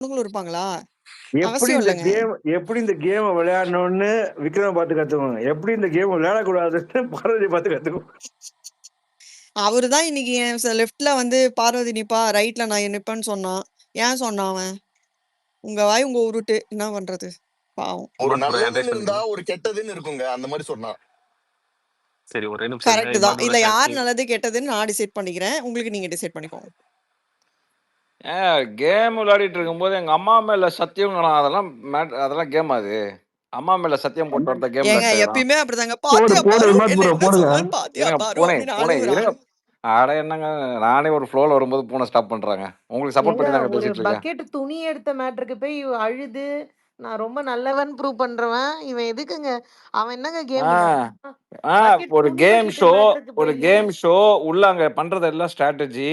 பொண்ணுங்களும் இருப்பாங்களா? எப்படி அவசியம் இந்த இல்லங்க. கேம் விளையாடணும்னு விக்ரம் பார்த்து கத்துக்கோங்க. எப்படி இந்த கேம் விளையாடக்கூடாதுன்னு பார்வதி பார்த்து கத்துக்கோங்க. அவருதான் இன்னைக்கு என் லெஃப்ட்ல வந்து பார்வதி நிப்பா, ரைட்ல நான் நிப்பேன்னு சொன்னான். ஏன் சொன்னான் அவன்? உங்க வாய் உங்க உருட்டு. என்ன பண்றது? பாவம். ஒரு நல்லதுன்னு இருந்தா ஒரு கெட்டதுன்னு இருக்குங்க. அந்த மாதிரி சொன்னா. சரி ஒரே நிமிஷம். கரெக்ட் தான். இல்ல யார் நல்லது கெட்டதுன்னு நான் டிசைட் பண்ணிக்கிறேன். உங்களுக்கு நீங்க டிசைட் பண்ணிக்கோங்க. கேம் விளையாடிட்டு இருக்கும்போது எங்க அம்மா மேல சத்தியம் அதெல்லாம் கேம் அது. அம்மா மேல சத்தியம் போட்டு வரத கேம் ஏங்க எப்பயுமே அப்படிதாங்க. பாத்தியா பாரு என்ன சொல்றேன் பாத்தியா பாரு அப்படின்னு அழுகுறான். அட என்னங்க நானே ஒரு ஃப்ளோல வரும்போது பூனை ஸ்டாப் பண்றாங்க. உங்களுக்கு சப்போர்ட் பண்ணி நாங்க ஒரு பேசிட்டு இருக்கேன். பக்கெட் துணி எடுத்த மேட்டருக்கு போய் அழுது நான் ரொம்ப நல்லவன் ப்ரூவ் பண்றவன் இவன் எதுக்குங்க? அவன் என்னங்க கேம் ஒரு கேம் ஷோ உள்ள அங்க பண்றது எல்லாம் ஸ்ட்ராட்டஜி,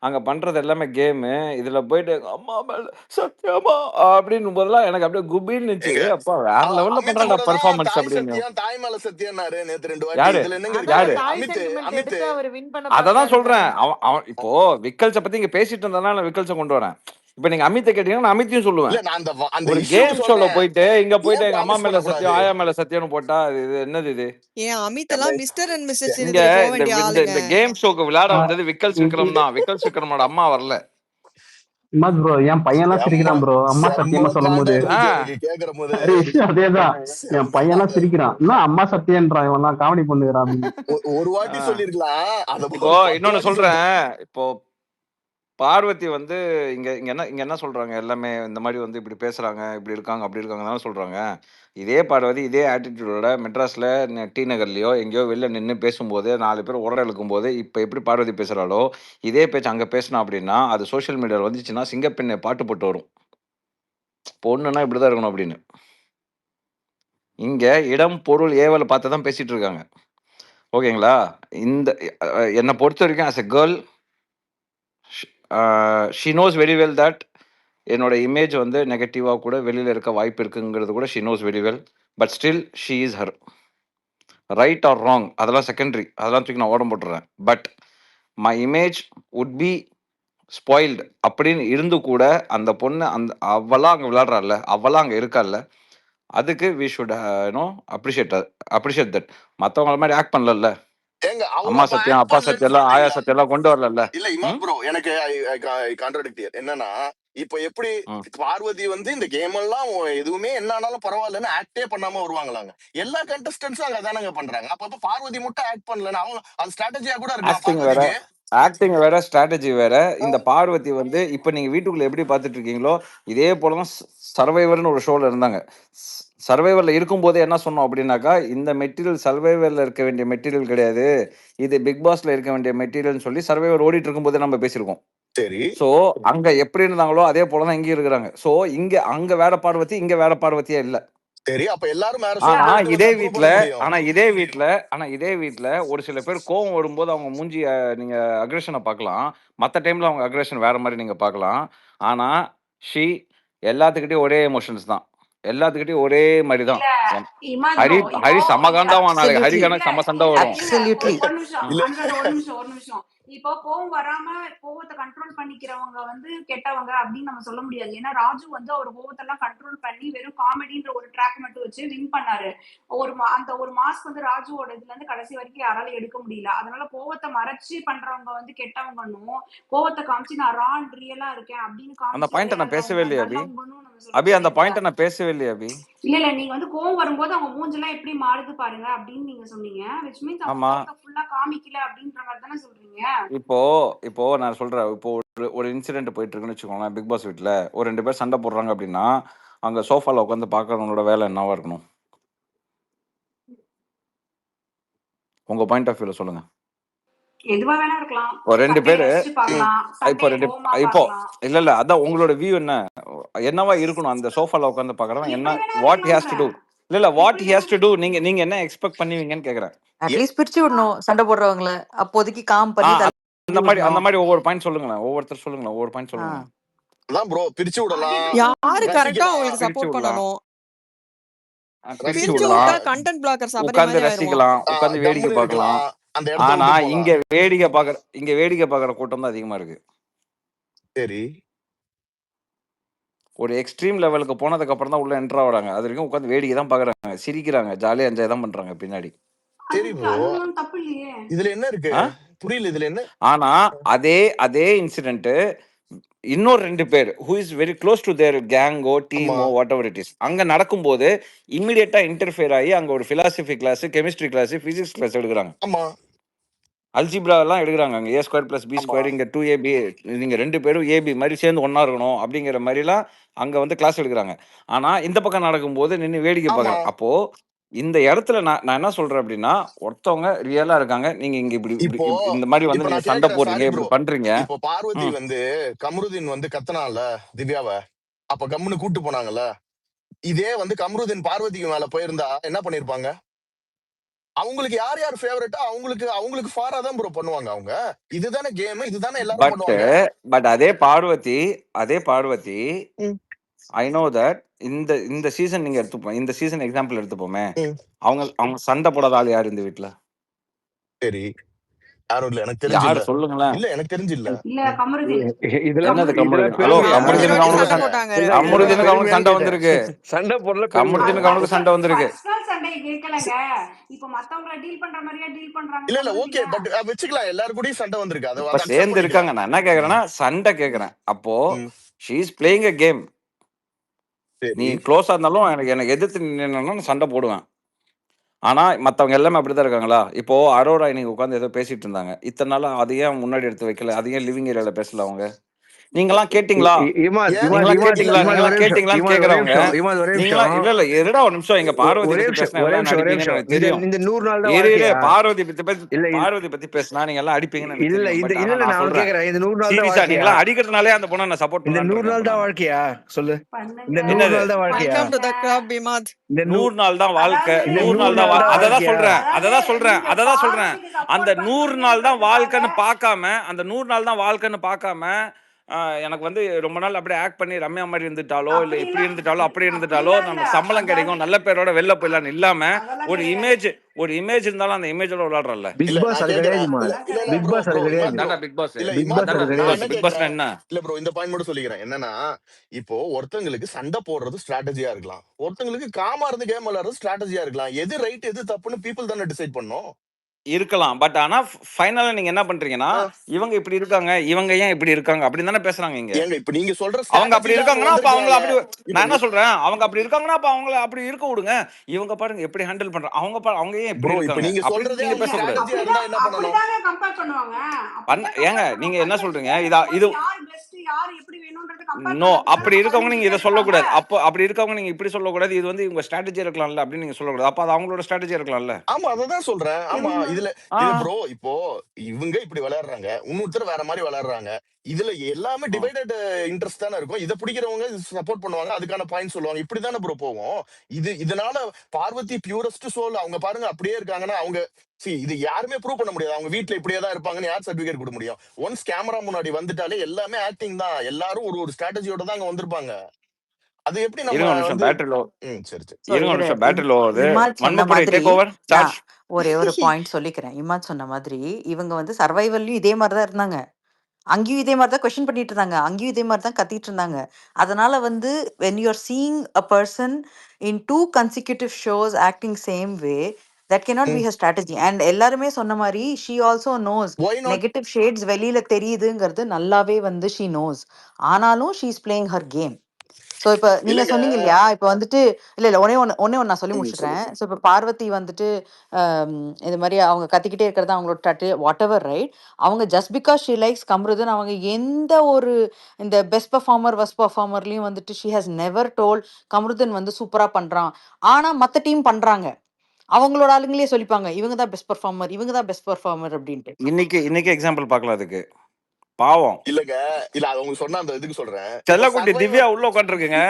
அங்க பண்றது எல்லாமே கேமு. இதுல போயிட்டு அம்மா மேல சத்தியமா அப்படின்னு போதெல்லாம் எனக்கு அப்படியே குபின்னு இருந்துச்சு. அப்பா வேற லெவல்ல பண்றாங்க பெர்ஃபார்மன்ஸ் அப்படின்னு. தாய் மேல சத்தியம்னாரு நேத்து 2 யாரு? வாட்டி. இதுல என்னங்க யாரு? அமித் அவர் வின் பண்ண அததான் சொல்றேன். அவன் இப்போ விக்கல்ஸ பத்தி இங்க பேசிட்டு இருந்ததுனால நான் விக்கல்ஸ கொண்டு வரேன். இப்ப நீங்க அமித்த கேட்டீங்கன்னா நான் அமித்தையும் சொல்லுவேன். இல்ல நான் அந்த ஒரு கேம் ஷோல போயிட்டு இங்க போயிட்டு எங்க அம்மா மேல சத்தியம் ஆயா மேல சத்தியம்னு போட்டா இது என்னது இது? ஏன் அமித் எல்லாம் மிஸ்டர் அண்ட் மிஸ்ஸஸ் இங்க போக வேண்டிய ஆளுங்க. இந்த கேம் ஷோக்கு விளையாட வந்தது விக்கல்ஸ் விக்ரம் தான். விக்கல்ஸ் விக்ரமோட அம்மா வரல. இமாத் ப்ரோ என் பையன்லாம் சிரிக்கிறான் ப்ரோ அம்மா சத்தியமா சொல்லும் போது. கேக்குற போது அதேதான் என் பையன்லாம் சிரிக்கிறான். இன்னும் அம்மா சத்தியன்றான் இவன்லாம் காமெடி பண்ணுகிறான். ஒரு வாட்டி சொல்லிருக்கலாம். இப்போ இன்னொன்னு சொல்றேன். இப்போ பார்வதி வந்து இங்க என்ன சொல்றாங்க? எல்லாமே இந்த மாதிரி வந்து இப்படி பேசுறாங்க, இப்படி இருக்காங்க, அப்படி இருக்காங்கன்னு சொல்றாங்க. இதே பார்வதி இதே ஆட்டிடியூடோட மெட்ராஸ்ல டி நகர்லயோ எங்கேயோ வெளில நின்று பேசும்போது 4 பேர் உரட இழுக்கும்போது இப்ப எப்படி பார்வதி பேசுறாளோ இதே பேச்சு அங்க பேசினா அப்படின்னா அது சோசியல் மீடியால வந்துச்சுன்னா சிங்கப்பெண்ணை பாட்டு போட்டு வரும். பொண்ணுன்னா இப்படிதான் இருக்கணும் அப்படின்னு. இங்க இடம் பொருள் ஏவலை பார்த்து தான் பேசிட்டு இருக்காங்க. ஓகேங்களா? இந்த என்னை பொறுத்த வரைக்கும் as a girl she knows very well that என்னோட இமேஜ் வந்து நெகட்டிவாக கூட வெளியில் இருக்க வாய்ப்பு இருக்குங்கிறது கூட she knows very well. But still she is her. Right or wrong அதெல்லாம் செகண்டரி, அதெல்லாம் தூக்கி நான் ஓடம் போட்டுறேன். But my image would be spoiled அப்படின்னு இருந்து கூட அந்த பொண்ணு அவளாம் அங்கே விளையாடுறாள்ல, அவளாம் அங்கே இருக்கால்ல, அதுக்கு வி ஷுட் அப்ரிஷியேட் தட். மற்றவங்கள மாதிரி ஆக்ட் பண்ணல. அம்மா சத்தியம் அப்பா சத்தியம் எல்லாம் ஆயா சத்தியம் எல்லாம் கொண்டு வரல. இல்ல இமாத் ப்ரோ எனக்கு கான்ட்ராடிக்ட் என்னன்னா இப்ப எப்படி பார்வதி வந்து இந்த கேம் எல்லாம் எதுவுமே என்ன ஆனாலும் பரவாயில்லன்னு ஆக்டே பண்ணாம வருவாங்களாங்க. எல்லா கண்டஸ்டன்ஸும் அங்க தானங்க பண்றாங்க. அப்ப பார்வதி மட்டும் ஆக்ட் பண்ணலன்னு அவங்க அது ஸ்ட்ராட்டஜியா கூட இருக்கு. ஆக்டிங் வேற ஸ்ட்ராட்டஜி வேற. இந்த பார்வதி வந்து இப்ப நீங்க வீட்டுக்குள்ள எப்படி பாத்துட்டு இருக்கீங்களோ இதே போலதான் சர்வைவர்னு ஒரு ஷோல இருந்தாங்க. சர்வைவர்ல இருக்கும் போதே என்ன சொன்னோம் அப்படின்னாக்கா இந்த மெட்டீரியல் சர்வைவர்ல இருக்க வேண்டிய மெட்டீரியல் கிடையாது, இது பிக் பாஸ்ல இருக்க வேண்டிய மெட்டீரியல் சொல்லி சர்வைவர் ஓடிட்டு இருக்கும் போதே நம்ம பேசியிருக்கோம். சரி. சோ அங்க எப்படி இருந்தாங்களோ அதே போலதான் இங்க இருக்கிறாங்க. சோ அங்க வேற பார்வதி இங்க வேற பார்வதியா இல்ல. சரி அப்ப எல்லாரும் இதே வீட்ல ஒரு சில பேர் கோவம் வரும்போது அவங்க மூஞ்சி நீங்க அக்ரெஷனை பார்க்கலாம். மத்த டைம்ல அவங்க அக்ரெஷன் வேற மாதிரி நீங்க பார்க்கலாம். ஆனா ஷி எல்லாத்துக்கிட்டையும் ஒரே எமோஷன்ஸ் தான், எல்லாத்துக்கிட்டையும் ஒரே மாதிரி தான். ஹரி சமகாண்டாவும் நாளைக்கு ஹரிக்கான சம சண்டை வரும். ஒரு நிமிஷம் இப்போ கோவம் வராம கோவத்தை கண்ட்ரோல் பண்ணிக்கிறவங்க வந்து கெட்டவங்க அப்படின்னு நம்ம சொல்ல முடியாது. ஏன்னா ராஜு வந்து அவர் கோவத்தை எல்லாம் கண்ட்ரோல் பண்ணி வெறும் காமெடின்ற ஒரு ட்ராக் மட்டும் வச்சு வின் பண்ணாரு. அந்த ஒரு மாஸ்க் வந்து ராஜுவோட இதுல இருந்து கடைசி வரைக்கும் யாராலும் எடுக்க முடியல. அதனால கோவத்தை மறைச்சு பண்றவங்க வந்து கெட்டவங்கன்னும், கோவத்தை காமிச்சு நான் ரான் ரியலா இருக்கேன் அப்படின்னு அந்த பாயிண்ட் நான் பேசவே இல்லையா அபி? அந்த பாயிண்ட் நான் பேசவே இல்லையா அபி? இல்ல நீங்க வந்து கோவம் வரும்போது அவங்க மூஞ்செல்லாம் எப்படி மாறுது பாருங்க அப்படின்னு நீங்க சொன்னீங்க. which means அவங்க ஃபுல்லா காமிக்கல அப்படின்ற மாதிரி தானே சொல்றீங்க. இப்போ நான் சொல்றேன். இப்போ ஒரு இன்சிடென்ட் போயிட்டு இருக்குன்னு வச்சுக்கோங்களேன். பிக் பாஸ் வீட்ல ஒரு 2 பேர் சண்டை போடுறாங்க அப்படின்னா அங்க சோஃபால உட்காந்து பாக்குறவங்களோட வேலை என்னவா இருக்கணும்? உங்க பாயிண்ட் ஆஃப் வியூல சொல்லுங்க. எதுவா வேணா இருக்கலாம். ஒரு 2 பேரு இப்போ இல்ல அதான் உங்களோட வியூ என்னவா இருக்கணும்? அந்த சோஃபால உட்காந்து பாக்குறவன் என்ன what he has to to what he has to to நீங்க என்ன எக்ஸ்பெக்ட் பண்ணுவீங்கன்னு கேக்குறேன். அட்லீஸ்ட் பிரிச்சு விடணும் சண்டை போடுறவங்கள. அப்போதைக்கு காம் பண்ணி அந்த மாதிரி ஒவ்வொரு பாயிண்ட் சொல்லுங்களேன். ஒவ்வொருத்தர் சொல்லுங்களேன். ஒவ்வொரு பாயிண்ட் சொல்லுங்க. அதான் ப்ரோ பிரிச்சு விடலாம். யாரு கரெக்ட்டா உங்களுக்கு சப்போர்ட் பண்ணனும்? பிரிச்சு விட்டா கண்டென்ட் பிளாக்கர் சபரி மாதிரி உட்கார்ந்து ரசிக்கலாம், உட்கார்ந்து வேடிக்கை பார்க்கலாம். ஆனா இங்க வேடிக்கை பாக்குற கூட்டம் தான் அதிகமா இருக்கு. சரி ஒரு எக்ஸ்ட்ரீம் லெவலுக்கு போனதுக்கு அப்புறம் தான் உள்ள என்டர் ஆகுறாங்க. அது வரைக்கும் உட்காந்து வேடிக்கை தான் பாக்குறாங்க, சிரிக்கிறாங்க, ஜாலியா என்ஜாய் தான் பண்றாங்க பின்னாடி. சரி ப்ரோ, அதுவும் தப்பு இல்லையே. இதுல என்ன இருக்கு? ஆ? புரியல இதுல என்ன. ஆனா அதே இன்சிடென்ட் இன்னொரு 2 பேர் who is very close to their கேங்கோ ஆமா டீமோ வாட் எவர் இட் இஸ் அங்க நடக்கும்போது இம்மிடியட்டா இன்டர்ஃபியர் ஆகி அங்க ஒரு philosophy class, chemistry class, physics class எடுக்கிறாங்க, ஆமா அல்ஜிப்ரா எல்லாம் எடுக்கிறாங்க. அங்க a ஸ்கொயர் பிளஸ் பி ஆமா ஸ்கொயர், இங்க 2ab, நீங்க 2 பேரும் ஏபி மாதிரி சேர்ந்து ஒண்ணா இருக்கணும் அப்படிங்கிற மாதிரிலாம் அங்க வந்து கிளாஸ் எடுக்கிறாங்க. ஆனா இந்த பக்கம் நடக்கும்போது நின்று வேடிக்கை ஆமா பார்க்கறாங்க. அப்போ இந்த இடத்துல நான் என்ன சொல்றேன் அப்படின்னா, ஒருத்தவங்க ரியலா இருக்காங்க, நீங்க இங்க இப்படி இப்படி இப்போ இப்படி இந்த மாதிரி வந்து இப்ப நீங்க நான் சண்டை கேக்குறேன், போடுறீங்க, சாரி இப்படி ப்ரோ. பண்றீங்க. இப்போ பார்வதி ம். வந்து கமருதீன் வந்து கத்தனால திவ்யாவை, அப்ப கம்முன்னு கூட்டு போனாங்கல்ல. இதே வந்து கமருதீன் பார்வதிக்கு மேல போயிருந்தா என்ன பண்ணிருப்பாங்க? அவங்களுக்கு யார் யார் ஃபேவரட்டா அவங்களுக்கு அவங்களுக்கு ஃபாரா தான் ப்ரோ பண்ணுவாங்க. அவங்க இதுதானே கேம், இதுதானே எல்லாரும் பட் பண்ணுவாங்க. அதே பார்வதி ம், ஐ நோ தட் இந்த சீசன் நீங்க எடுத்துப்போம், இந்த சீசன் எக்ஸாம்பிள் எடுத்துப்போமே, ம். அவங்க சண்டை போடாத ஆள் யார் இந்த வீட்டுல? சரி, யாரும் இல்ல, எனக்கு தெரிஞ்சு யாரு இல்ல. சொல்லுங்களேன். இல்ல எனக்கு தெரிஞ்சு இல்ல. இல்ல கமருதீன் இதெல்லாம் என்னது கமருதீன் கமருதீன்? ஹலோ, பெருமையா கமருதீனுக்கு வாட்டி அவனுக்கு சண்டை சண்டை, போட்டாங்க இல்ல, 2 பேரும். கமருதீனுக்கு அவனுக்கு பெருமையான்னு சண்டை கேட்டேன். வந்திருக்கு, சண்டை போடல, பெருமையா கமருதீனுக்கு அவனுக்கு சண்டை வந்திருக்கு. பர்சனல் சண்டை கேட்கலங்க. இப்ப மத்தவங்கள டீல் பண்ற மாதிரியா டீல் பண்றாங்க இல்ல இல்ல ஓகே, கமருதீன. பட் வச்சுக்கலாம், எல்லாரும் கூடயும் சண்டை வந்திருக்கு, அதை இப்ப அதை அக்செப்ட் சேர்ந்து இருக்காங்க. பண்ணிக்கலாம். நான் என்ன கேக்குறேன்னா சண்டை கேக்குறேன். அப்போ ம், she is playing a game. நீ சரி க்ளோஸா இருந்தாலும் எனக்கு எதிர்த்து நின்னா நான் சண்டை போடுவேன். ஆனா மத்தவங்க எல்லாமே அப்படிதான் இருக்காங்களா? இப்போ அரோரா இன்னைக்கு உட்காந்து ஏதோ பேசிட்டு இருந்தாங்க. இத்தனை நாளா அது ஏன் முன்னாடி எடுத்து வைக்கல? அது ஏன் லிவிங் ஏரியால பேசல? அவங்க நீங்களாம் கேட்டீங்களா? இமாத் ஏன் இமாத் நீங்களாம் இமாத் கேட்டீங்களா? இமாத் நீங்களாம் ஒரே நிமிஷம், கேட்டீங்களான்னு இமாத் ஒரே கேக்குறவங்க, நிமிஷம், இமாத் ஒரே நீங்களா நிமிஷம், இல்ல இருடா ஒரு நிமிஷம். இங்க பார்வதி ஒரே பத்தி நிமிஷம், பேசினா ஒரே எல்லாம் நிமிஷம், ஒரே அடிப்பீங்கன்னு நிமிஷம். எனக்கு தெரியும். இந்த 100 நாள் தான் இரு வாழ்க்கையா? பார்வதி இல்ல பத்தி பேசினா நீங்க எல்லாம் அடிப்பீங்கன்னு எனக்கு இல்ல தெரியும். இந்த பட் இல்ல ஆனா இல்ல நான் நான் சொல்றேன் கேக்குறேன், இந்த 100 நாள் தான் சீரியஸா, வாழ்க்கையா? நீங்களா அடிக்கிறதுனாலே அந்த பொண்ணை நான் சப்போர்ட் இந்த 100 பண்ணலான்னு நாள் இருக்கேன். தான் வாழ்க்கையா? சொல்லு. பண்ணுங்க இந்த 100 என்னது நாள் தான் வாழ்க்கையா? வெல்கம் டு த பண்ணுங்க. கிளப் இமாத். இந்த 100 நாள் தான் வாழ்க்கை, அதாவது இந்த 100 100 நாள் தான் நாள் தான் அததான் வாழ்க்கையா? சொல்றேன், நீங்க அததான் சொல்றேன். பார்வதிக்கு அந்த சப்போர்ட் 100 நாள் தான் பண்றீங்கன்றதுக்காக வாழ்க்கைன்னு பார்க்காம, அந்த 100 நாள் தான் வாழ்க்கைன்னு பார்க்காம, எனக்கு வந்து ரொம்ப நாள் அப்படியே ஆக்ட் பண்ணி ரம்யா மாதிரி இருந்துட்டாலோ, இல்ல அப்படி இப்படி எல்லாம் இருந்துட்டாலோ, அப்படி இருந்துட்டாலோ, அப்படிலாம் இல்ல. நம்ம சம்பளம் அதாவது கிடைக்கும், நல்ல பேரோட வெளில போயிடலான்னு இல்லாம, அதெல்லாம் ஒரு கிடையாது. இமேஜ் இருந்தாலும் அந்த இமேஜோட விளையாடுறல்ல. பிக் இல்ல பாஸ் நான் அது கிடையாது கேக்குறேன். இமாத். இல்ல அதெல்லாம் இல்ல இல்ல பிக் ப்ரோ பாஸ் அது ப்ரோ கிடையாது. இமாத் ப்ரோ, இதாண்டா பிக் பாஸ். இல்ல பிக் இமாத் பாஸ் ப்ரோ, அது பிக் நான் கிடையாது. என்ன பாஸ்னா கேக்குறேன், என்ன? இல்ல ப்ரோ இந்த பாயிண்ட் மட்டும் சொல்லிக்கிறேன். என்னன்னா இப்போ ஒருத்தங்களுக்கு சண்டை போடுறது ஸ்ட்ராட்டஜியா இருக்கலாம், ஒருத்தங்களுக்கு காமா இருந்து கேம் விளையாடுறது ஸ்ட்ராட்டஜியா இருக்கலாம். எது ரைட் எது தப்புன்னு பீப்புள் தானே டிசைட் பண்ணும். இருக்கலாம். பட் ஆனா ஃபைனலா நீங்க என்ன பண்றீங்கன்னா, ஆ, இவங்க இப்படி இருக்காங்க, இவங்க ஏன் இப்படி இருக்காங்க அப்படின்னு தானே பேசுறாங்க இங்க. ஏங்க இப்ப நீங்க சொல்ற அவங்க அப்படி ஸ்ட்ராட்டஜில அவங்க இருக்காங்கன்னா அப்ப அவங்கள வந்திருக்கலாம்ல. அப்படி, இப்ப நான் என்ன சொல்றேன், அவங்க அப்படி இருக்காங்கன்னா அப்ப அவங்கள அப்படி இருக்க விடுங்க. இவங்க பாருங்க எப்படி ஹேண்டில் பண்றாங்க, அவங்க ஏன் இப்படி ப்ரோ இப்ப இருக்காங்க நீங்க அப்படின்னு சொல்றதே நீங்க அவங்க பேசக்கூடாது. ஸ்ட்ராட்டஜியா இருந்தா என்ன பண்ணணும்? அப்படிதாங்க கம்பேர் பண்ணுவாங்க. ஏங்க அப்படிதான் நீங்க கம்பேர் என்ன பண்ணுவாங்க. சொல்றீங்க? கையில இது இருக்கும்போது யார் பெஸ்ட் யார் எப்படி வேணும்ன்றது கம்பேர் நோ, பண்றதுக்கு அப்படி தானே இருக்கவங்க நீங்க இதை பதினஞ்சு பேர் சொல்லக்கூடாது. இருக்காங்க. அப்போ அப்படி இருக்கவங்க நீங்க இப்படி சொல்லக்கூடாது. இது வந்து இவங்க ஸ்ட்ராட்டஜியா இருக்கலாம்ல அப்படின்னு நீங்க சொல்லக்கூடாது. அப்ப அது அவங்களோட ஸ்ட்ராட்டஜியா இருக்கலாம்ல. ஆமா அததான் சொல்றேன். ஆமா இவங்க இதுல ஆ இது ப்ரோ இப்போ இவங்க இப்படி விளையாடுறாங்க, இன்னொருத்தர் வேற மாதிரி விளையாடுறாங்க. இதுல எல்லாமே ஆ. டிவைடட் இன்ட்ரெஸ்ட் தானே இருக்கும். இதை பிடிக்கிறவங்க சப்போர்ட் பண்ணுவாங்க, அதுக்கான பாயிண்ட் சொல்லுவாங்க, இப்படிதானே ப்ரோ போவோம். இதனால பார்வதி பியூரஸ்ட் சோல் அவங்க பாருங்க அப்படியே இருக்காங்கன்னா அவங்க இது யாருமே ப்ரூவ் பண்ண முடியாது. அவங்க வீட்ல இப்படியே தான் இருப்பாங்கன்னு யார் சர்டிபிகேட் கொடுக்க முடியும்? ஒன்ஸ் கேமரா முன்னாடி வந்துட்டாலே எல்லாமே ஆக்டிங் தான். எல்லாரும் ஒரு ஸ்ட்ராட்டஜியோட தான் அங்க வந்திருப்பாங்க. அது எப்படி நம்ம இருங்க ஒரு நிமிஷம், வந்து பேட்டரி லோ. சரி சரி ஸோ இருங்க ஒரு நிமிஷம், பேட்டரி லோ ஆகுது. இமாத் சொன்ன வன்மக்குறை மாதிரி டேக் ஓவர் நான் சார்ஜ். ஒரே ஒரு பாயிண்ட் சொல்லிக்கிறேன். இமாத் சொன்ன மாதிரி இவங்க வந்து சர்வைவல்லையும் இதே மாதிரி தான் இருந்தாங்க. அங்கேயும் இதே மாதிரி தான் கொஸ்டின் பண்ணிட்டு இருந்தாங்க. அங்கேயும் இதே மாதிரி தான் கத்திட்டு இருந்தாங்க. அதனால வந்து when you are seeing a person in 2 consecutive shows acting same way, that cannot be her strategy. And எல்லாருமே சொன்ன மாதிரி she also knows why not negative shades வெளியில தெரியுதுங்கிறது நல்லாவே வந்து she knows. ஆனாலும் she is playing her game. So இப்ப நீங்க இல்லைங்க. சொன்னீங்க இல்லையா? இப்ப வந்துட்டு இல்ல ஒண்ணே ஒண்ணு நான் சொல்லி சொல்லுங்க. முடிச்சுடுறேன். ஸோ இப்ப பார்வதி வந்துட்டு இது மாதிரி அவங்க கத்திக்கிட்டே இருக்கிறது அவங்களோட டட்டு வாட் எவர் ரைட். அவங்க just because she likes Kamrudin அவங்க எந்த ஒரு இந்த பெஸ்ட் பெர்ஃபார்மர் வஸ்ட் பெர்ஃபார்மர்லயும் வந்துட்டு she has never told Kamrudin வந்து சூப்பரா பண்றான். ஆனா மத்த டீம் பண்றாங்க. அவங்களோட ஆளுங்களே சொல்லிப்பாங்க இவங்க தான் பெஸ்ட் பெர்ஃபார்மர், இவங்க தான் பெஸ்ட் பெர்ஃபார்மர் அப்படின்ட்டு. இன்னைக்கு எக்ஸாம்பிள் பார்க்கலாம் அதுக்கு. பாவம் இல்லங்க, இல்ல அது அவங்க சொன்ன அந்த இதுக்கு சொல்றேன். செல்லக்குட்டி திவ்யா உள்ள உட்காந்துருக்குங்க,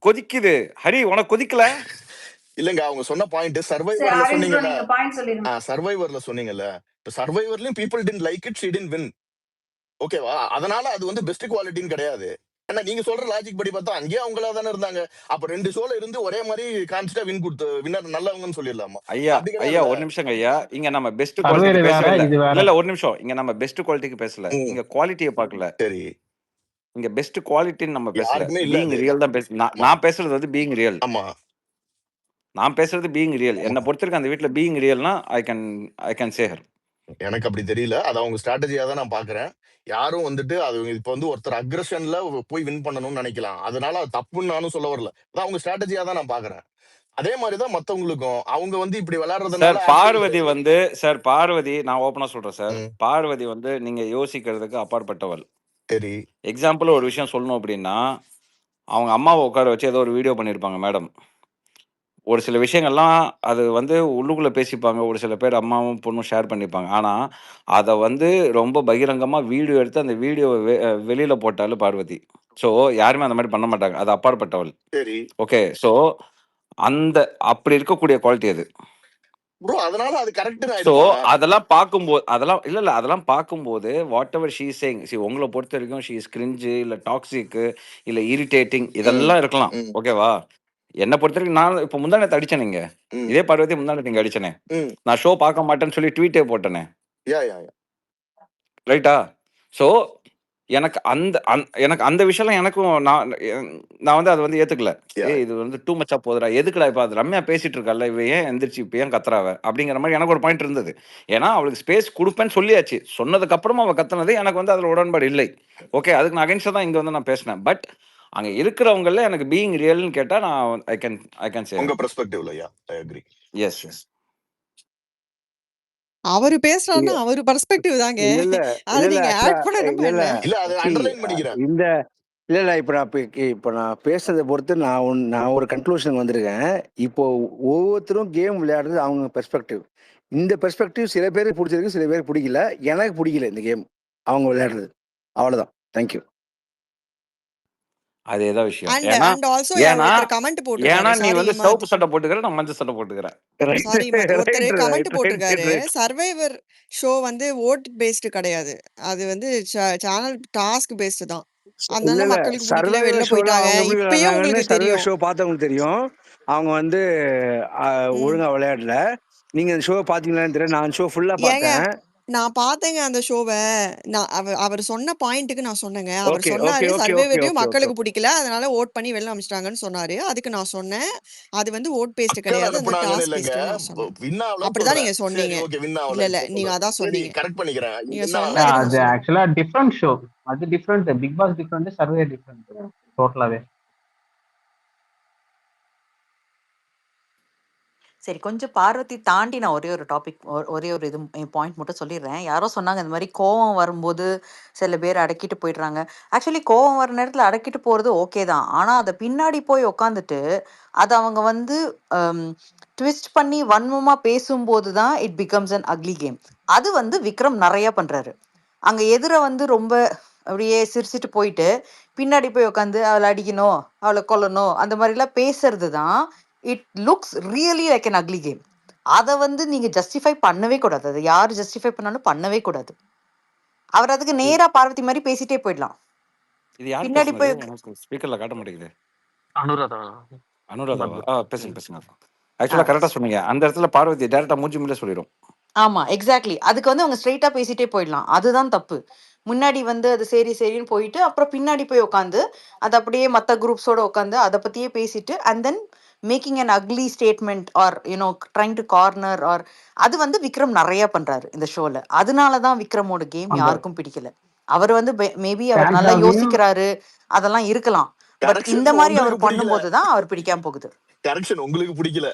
கொதிக்குது. ஹரி உனக்கு கொதிக்கல? இல்லங்க அவங்க சொன்ன பாயிண்ட் சரி, சர்வைவர்ல ஹரிஷ் bro, சொன்னீங்கல்ல. நீங்க பாயிண்ட் சொல்லிருங்க. சர்வைவர்ல சொன்னீங்கல்ல. இப்ப சர்வைவர்லயும் people did like it, she did win. ஓகேவா? அதனால அது வந்து பெஸ்ட் குவாலிட்டின்னு கிடையாது. ஏன்னா நீங்க சொல்ற லாஜிக் படி பார்த்தா அங்கேயே அவங்களா தானே இருந்தாங்க. அப்ப 2 ஷோல இருந்து ஒரே மாதிரி காமிச்சிட்டா வின்னர் நல்லவங்கன்னு சொல்லிடலாமா? ஐயா அப்படி ஐயா கிடையாதுல்ல. ஒரு நிமிஷங்க ஐயா, இங்க நம்ம பெஸ்ட் சர்வேர் குவாலிட்டிக்கு வேற, பேசவே இல்ல. இது வேற. இல்ல ஒரு நிமிஷம், இங்க நம்ம பெஸ்ட் குவாலிட்டிக்கு பேசல, ம், இங்க குவாலிட்டியை பார்க்கல. சரி இங்க பெஸ்ட் குவாலிட்டின்னு நம்ம பேசல. யாருக்குமே இல்ல பீயிங் அது. ரியல் தான் பேச ஆமா நான் பேசுறது வந்து பீயிங் ரியல். ஆமா நான் பேசுறது பீயிங் ரியல். ஆமா. என்ன பொறுத்தவரைக்கும் அந்த வீட்ல பீயிங் ரியல்னா ஐ கேன் சே ஹர். எனக்கு அப்படி தெரியல. அது அவங்க ஸ்ட்ராட்டஜியா தான் நான் பாக்குறேன். யாரும் வந்துட்டு அது இப்ப வந்து ஒருத்தர் அக்ரஷன்ல போய் வின் பண்ணணும்னு நினைக்கலாம். அதனால அது தப்புன்னு நானும் சொல்ல வரல. அது அவங்க ஸ்ட்ராட்டஜியா தான் நான் பாக்குறேன். அதே மாதிரிதான் மத்தவங்களுக்கும் அவங்க வந்து இப்படி சார் விளையாடுறதுனால பார்வதி நான் ஓப்பனா சொல்றேன் சார். ம், பார்வதி வந்து நீங்க யோசிக்கிறதுக்கு அப்பாற்பட்டவள். சரி எக்ஸாம்பிள் ஒரு விஷயம் சொல்லணும் அப்படின்னா, அவங்க அம்மாவை உட்கார வச்சு ஏதோ ஒரு வீடியோ பண்ணியிருப்பாங்க மேடம். ஒரு சில விஷயங்கள்லாம் அது வந்து உள்ளுக்குள்ள பேசிப்பாங்க. ஒரு சில பேர் அம்மாவும், பொண்ணும் ஷேர் பண்ணிப்பாங்க. ஆனா, அத வந்து ரொம்ப பகிரங்கமா வீடியோ எடுத்து அந்த வீடியோவ வெளியில போட்டாளு பார்வதி. ஸோ, யாருமே அந்த மாரி பண்ண மாட்டாங்க. அது அப்பாற்பட்டவள். சரி ஓகே. ஸோ, அப்படி இருக்கக்கூடிய குவாலிட்டி அது. ப்ரோ, அதனால அது கரெக்ட்னு ஸோ, ஆயிடுமா? அதெல்லாம் அதெல்லாம் பார்க்கும்போது what ever she is saying உங்கள பொறுத்தவரைக்கும் ஷி இஸ் கிரிஞ்சு, இல்ல டாக்ஸிக், இல்ல இரிட்டேட்டிங் ம், இதெல்லாம் இருக்கலாம். ம், ஓகேவா? என்ன பொறுத்தவரைக்கும் நான் இப்ப முந்தா நேத்து அடிச்சேனேங்க. ம், இதே பார்வதி முந்தா நேத்து இங்க அடிச்சேனே. ம். நான் ஷோ பார்க்க மாட்டேன்னு சொல்லி ட்வீட்டே போட்டேனே. யா ரைட்டா? ஸோ, எனக்கு அந்த விஷயம்லாம் எனக்கும் நான் வந்து அத வந்து ஏத்துக்கல. யா இது வந்து டூ மச்சா போகுதுடா. எதுக்குடா இப்ப அது ரம்யா பேசிட்டு இருக்கால்ல, இவ ஏன் எந்திரிச்சு இப்ப ஏன் கத்துறா அவ? அப்படிங்கிற மாரி எனக்கு ஒரு பாயிண்ட் இருந்தது. ஏன்னா, அவளுக்கு ஸ்பேஸ் குடுப்பேன்னு சொல்லியாச்சு. சொன்னதுக்கு அப்புறமா அவ கத்துனது எனக்கு வந்து அதுல உடன்பாடு இல்லை. ஓகே. அதுக்கு நான் அகைன்ஸ்டா தான் இங்க வந்து நான் பேசினேன். பட் அங்க இருக்கிறவங்கள்ல எனக்கு பீயிங் ரியல்ன்னு கேட்டா நான் ஐ கேன் சே உங்க பெர்ஸ்பெக்டிவ்ல ஐ அக்ரி. எஸ். அவரு பேசுறாருன்னா அவரு பெர்ஸ்பெக்டிவ் தாங்க. இல்ல இல்ல அத இல்ல இல்ல நீங்க ஆக்சுவலா ஆட் பண்ணணுமா இல்ல இல்ல என்ன? இல்ல அதை see, அண்டர்லைன் பண்ணிக்கிறேன். இந்த இல்ல இல்ல இப்ப நான் பேசுறதை பொறுத்து நான் ஒரு கன்க்ளூஷன் வந்திருக்கேன். இப்போ ஒவ்வொருத்தரும் கேம் விளையாடுறது அவங்க பெர்ஸ்பெக்டிவ். இந்த பெர்ஸ்பெக்டிவ் சில பேருக்கு பிடிச்சிருக்கு, சில பேருக்கு பிடிக்கல. எனக்கு பிடிக்கல இந்த கேம் அவங்க விளையாடுறது. அவ்வளவுதான். தேங்க்யூ. அதேதான் விஷயம். அண்ட் ஏன்னா அண்ட் ஆல்சோ ஏன்னா ஒருத்தர் கமெண்ட் ஏன்னா போட்டிருக்காரு. நீ சாரி வந்து இமாத். சிவப்பு சட்டை போட்டுக்கிற, நான் மஞ்சள் சட்டை போட்டுக்கிறேன். Right sorry Imad. ஒருத்தர் ரைட் கமெண்ட் ரைட் போட்டிருக்காரு. ரைட் ரைட் சர்வைவர் ஷோ வந்து ஓட் பேஸ்டு கிடையாது. அது வந்து சேனல் டாஸ்க் பேஸ்டு தான். இல்ல அதனால இல்ல மக்களுக்கு பிடிக்கல, வெளில சர்வைவர் ஷோல போயிட்டாங்க. அவங்க எப்படி இப்பயும் விளையாடுறாங்கன்னு உங்களுக்கு சர்வைவர் தெரியும். ஷோ பார்த்தவங்களுக்கு தெரியும். அவங்க வந்து ம். ஒழுங்கா விளையாடல. நீங்க அந்த ஷோ பாத்தீங்களான்னு தெரியல. நான் ஷோ ஃபுல்லா ஏங்க பார்த்தேன். நான் பார்த்தேங்க அந்த ஷோவ. நான் அவர் சொன்ன பாயிண்ட்டுக்கு நான் சொன்னேங்க. அவர் ஓகே ஓகே சொன்னாரு ஓகே ஓகே சர்வைவரையும் ஓகே ஓகே மக்களுக்கு பிடிக்கல. அதனால ஓட் பண்ணி வெளில அனுப்பிச்சிட்டாங்கன்னு சொன்னாரு. அதுக்கு நான் சொன்னேன். அது வந்து ஓட் பேஸ்டு மக்கள் கிடையாது. அந்த அனுப்புனாங்கன்னு டாஸ்க் இல்லைங்க, பேஸ்டுன்னு நான் சொன்னேன். வின் ஆகலன்னு அப்படிதான் சொல்றேன். நீங்க சரி சொன்னீங்க. ஓகே, வின் இல்ல ஆகலன்னு நீங்க சொல்றேன். அதான் சரி சொன்னீங்க. கரெக்ட் பண்ணிக்கிறேன். நீங்க வின் ஆகல. சொன்னதுக்கு அது நான் சொன்னேன். ஆக்சுவலா டிஃப்ரெண்ட் ஷோ. அது different. Bigg Boss different, survey different டோட்டலாவே. சரி, கொஞ்சம் பார்வதி தாண்டி நான் ஒரே ஒரு டாபிக், ஒரே ஒரு இது பாயிண்ட் மட்டும் சொல்லிடுறேன். யாரோ சொன்னாங்க இந்த மாதிரி கோவம் வரும்போது சில பேர் அடக்கிட்டு போயிடுறாங்க. ஆக்சுவலி கோவம் வர நேரத்தில் அடக்கிட்டு போகிறது ஓகே தான். ஆனால் அதை பின்னாடி போய் உக்காந்துட்டு அதை அவங்க வந்து ட்விஸ்ட் பண்ணி வன்மமாக பேசும்போது தான் it becomes an ugly game. அது வந்து விக்ரம் நிறைய பண்ணுறாரு. அங்கே எதிர வந்து ரொம்ப அப்படியே சிரிச்சிட்டு போயிட்டு பின்னாடி போய் உட்காந்து அவளை அடிக்கணும், அவளை கொல்லணும், அந்த மாதிரிலாம் பேசுறது தான் it looks really like an ugly game. அதை வந்து நீங்க ஜஸ்டிஃபை பண்ணவே கூடாது. அதை யார் ஜஸ்டிஃபை பண்ணாலும் பண்ணவே கூடாது. அவர் அதுக்கு நேரா பார்வதி மாதிரி பேசிட்டே போயிடலாம். இது யார் பின்னாடி பேசுனது? போய் எனக்கு ஸ்பீக்கர்ல காட்ட மாட்டேங்குது. அனுராதா அனுராதாவா? பத்மா. பேசுங்க. ஆக்சுவலா கரெக்டா சொன்னீங்க. அந்த இடத்துல பார்வதி டைரக்டா மூஞ்சி மேலே சொல்லிடும். ஆமா, எக்ஸாக்ட்லி. அதுக்கு வந்து அவங்க ஸ்ட்ரெயிட்டா பேசிட்டே போயிடலாம். அதுதான் தப்பு. முன்னாடி வந்து அது சரி சரின்னு போயிட்டு அப்புறம் பின்னாடி போய் உட்காந்து அது அப்படியே மற்ற குரூப்ஸோட உட்காந்து அதை பத்தியே பேசிட்டு and then making an ugly statement or you know trying to corner or அது வந்து விக்ரம் நிறைய பண்றாரு இந்த ஷோல. அதனாலதான் விக்ரமோட கேம் அந்த யாருக்கும் பிடிக்கல. அவர் வந்து மேபி அவர் நல்லா சாண்ட்ராவையும் யோசிக்கிறாரு, அதெல்லாம் இருக்கலாம். பட் இந்த கரெக்ஷன் மாதிரி உங்களுக்கு அவர் பிடிக்கல. பண்ணும்போது தான் அவர் பிடிக்காம போகுது. கரெக்ஷன் உங்களுக்கு பிடிக்கல,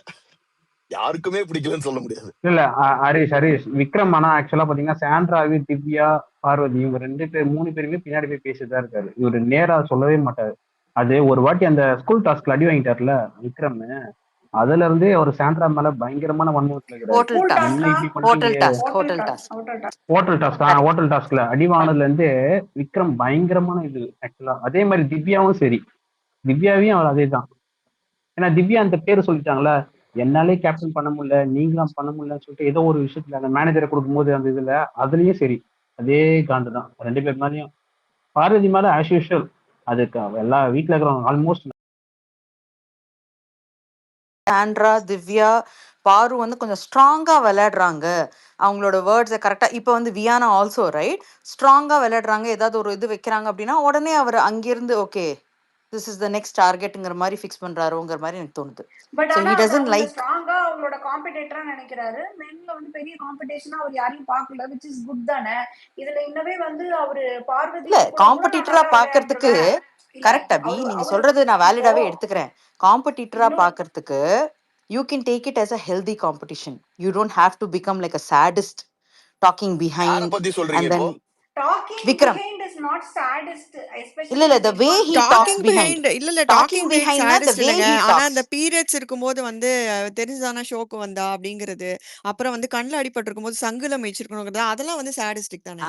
யாருக்குமே பிடிக்கலன்னு சொல்ல முடியாது. இல்ல ஹரிஷ் விக்ரம். ஆனா ஆக்சுவலா பாத்தீங்கன்னா சாண்ட்ராவி, திவ்யா, பார்வதி இவங்க 3 பேருமே பின்னாடி போய் பேசிட்டுதான் இருக்காரு. இவரு நேரா சொல்லவே மாட்டாரு. அது ஒரு வாட்டி அந்த ஸ்கூல் டாஸ்க்ல அடி வாங்கிட்டார்ல விக்ரம், அதுல இருந்தே அவர் சாண்ட்ரா மேல பயங்கரமான வன்மத்துல இருக்கிறாரு. ஹோட்டல் டாஸ்க், என்ன இப்படி ஹோட்டல் பண்ணீங்க? Task, hotel task. ஹோட்டல் டாஸ்க்ல அடி வாங்கினதுல இருந்து விக்ரம் பயங்கரமான இது ஆக்சுவலா. அதே மாதிரி திவ்யாவும் சரி, திவ்யாவையும் அவர் அதேதான். ஏன்னா திவ்யா அந்த பேரு சொல்லிட்டாங்களா, என்னாலே கேப்டன் பண்ண முடியல, நீங்களாம் பண்ண முடியலன்னு சொல்லிட்டு ஏதோ ஒரு விஷயத்துல அந்த மேனேஜரை கொடுக்கும்போது அந்த இதுல அதுலயும் சரி அதே காண்டு தான் 2 பேர் மேலேயும். பார்வதி மேல ஆஸ் யூஷுவல் அதுக்கு எல்லா வீட்டுல இருக்கிறவங்க ஆல்மோஸ்ட் ஆண்ட்ரா, திவ்யா, பாரு வந்து கொஞ்சம் ஸ்ட்ராங்கா விளையாடுறாங்க. அவங்களோட வேர்ட்ஸை கரெக்டா இப்போ வந்து வியானா ஆல்சோ ரைட் ஸ்ட்ராங்கா விளையாடுறாங்க. ஏதாவது ஒரு இது வைக்கிறாங்க அப்படின்னா உடனே அவர் அங்கிருந்து okay this is the next டார்கெட்டுங்கிற மாதிரி ஃபிக்ஸ் பண்றாருங்கிற மாதிரி எனக்கு தோணுது. பட் ஸோ ஆனா ஹி அது டசன்ட் அவங்க லைக் ஸ்ட்ராங்கா அவங்களோட காம்படிட்டரா நினைக்கிறாரு. மென்ல வந்து பெரிய காம்படிஷனா அவர் யாரையும் பார்க்கல, விச் இஸ் குட் தானே. இதுல இன்னவே வந்து அவரு பார்வதி இல்ல கூட கூட நான் காம்படிட்டரா நல்லா பாக்குறதுக்கு விளையாண்டுருவேன். இல்ல கரெக்ட் அபி அவரு நீங்க அவரு சொல்றது நான் இப்போ வேலிடாவே எடுத்துக்கிறேன். காம்படிட்டரா இன்னும் பாக்குறதுக்கு you can take it as a healthy competition. You don't have to become like a sadist talking யார behind பத்தி and சொல்றீங்க then இப்போ? Talking Vikram. Behind is not sadist, இல்ல எஸ்பெஷலி இல்ல இந்த the big way boss he வீட்ல. talks talking behind. Behind இல்ல Talking talking behind behind na the sadist way இல்லைங்க. he ஆனா talks. அந்த பீரியட்ஸ் இருக்கும்போது வந்து தெரிஞ்சுதானா ஷோக்கு வந்தா அப்படிங்கிறது, அப்புறம் வந்து கண்ணில் அடிபட்டு இருக்கும்போது சங்குல மிச்சிருக்கணுங்கிறது, அதெல்லாம் வந்து சாடிஸ்டிக் தானே.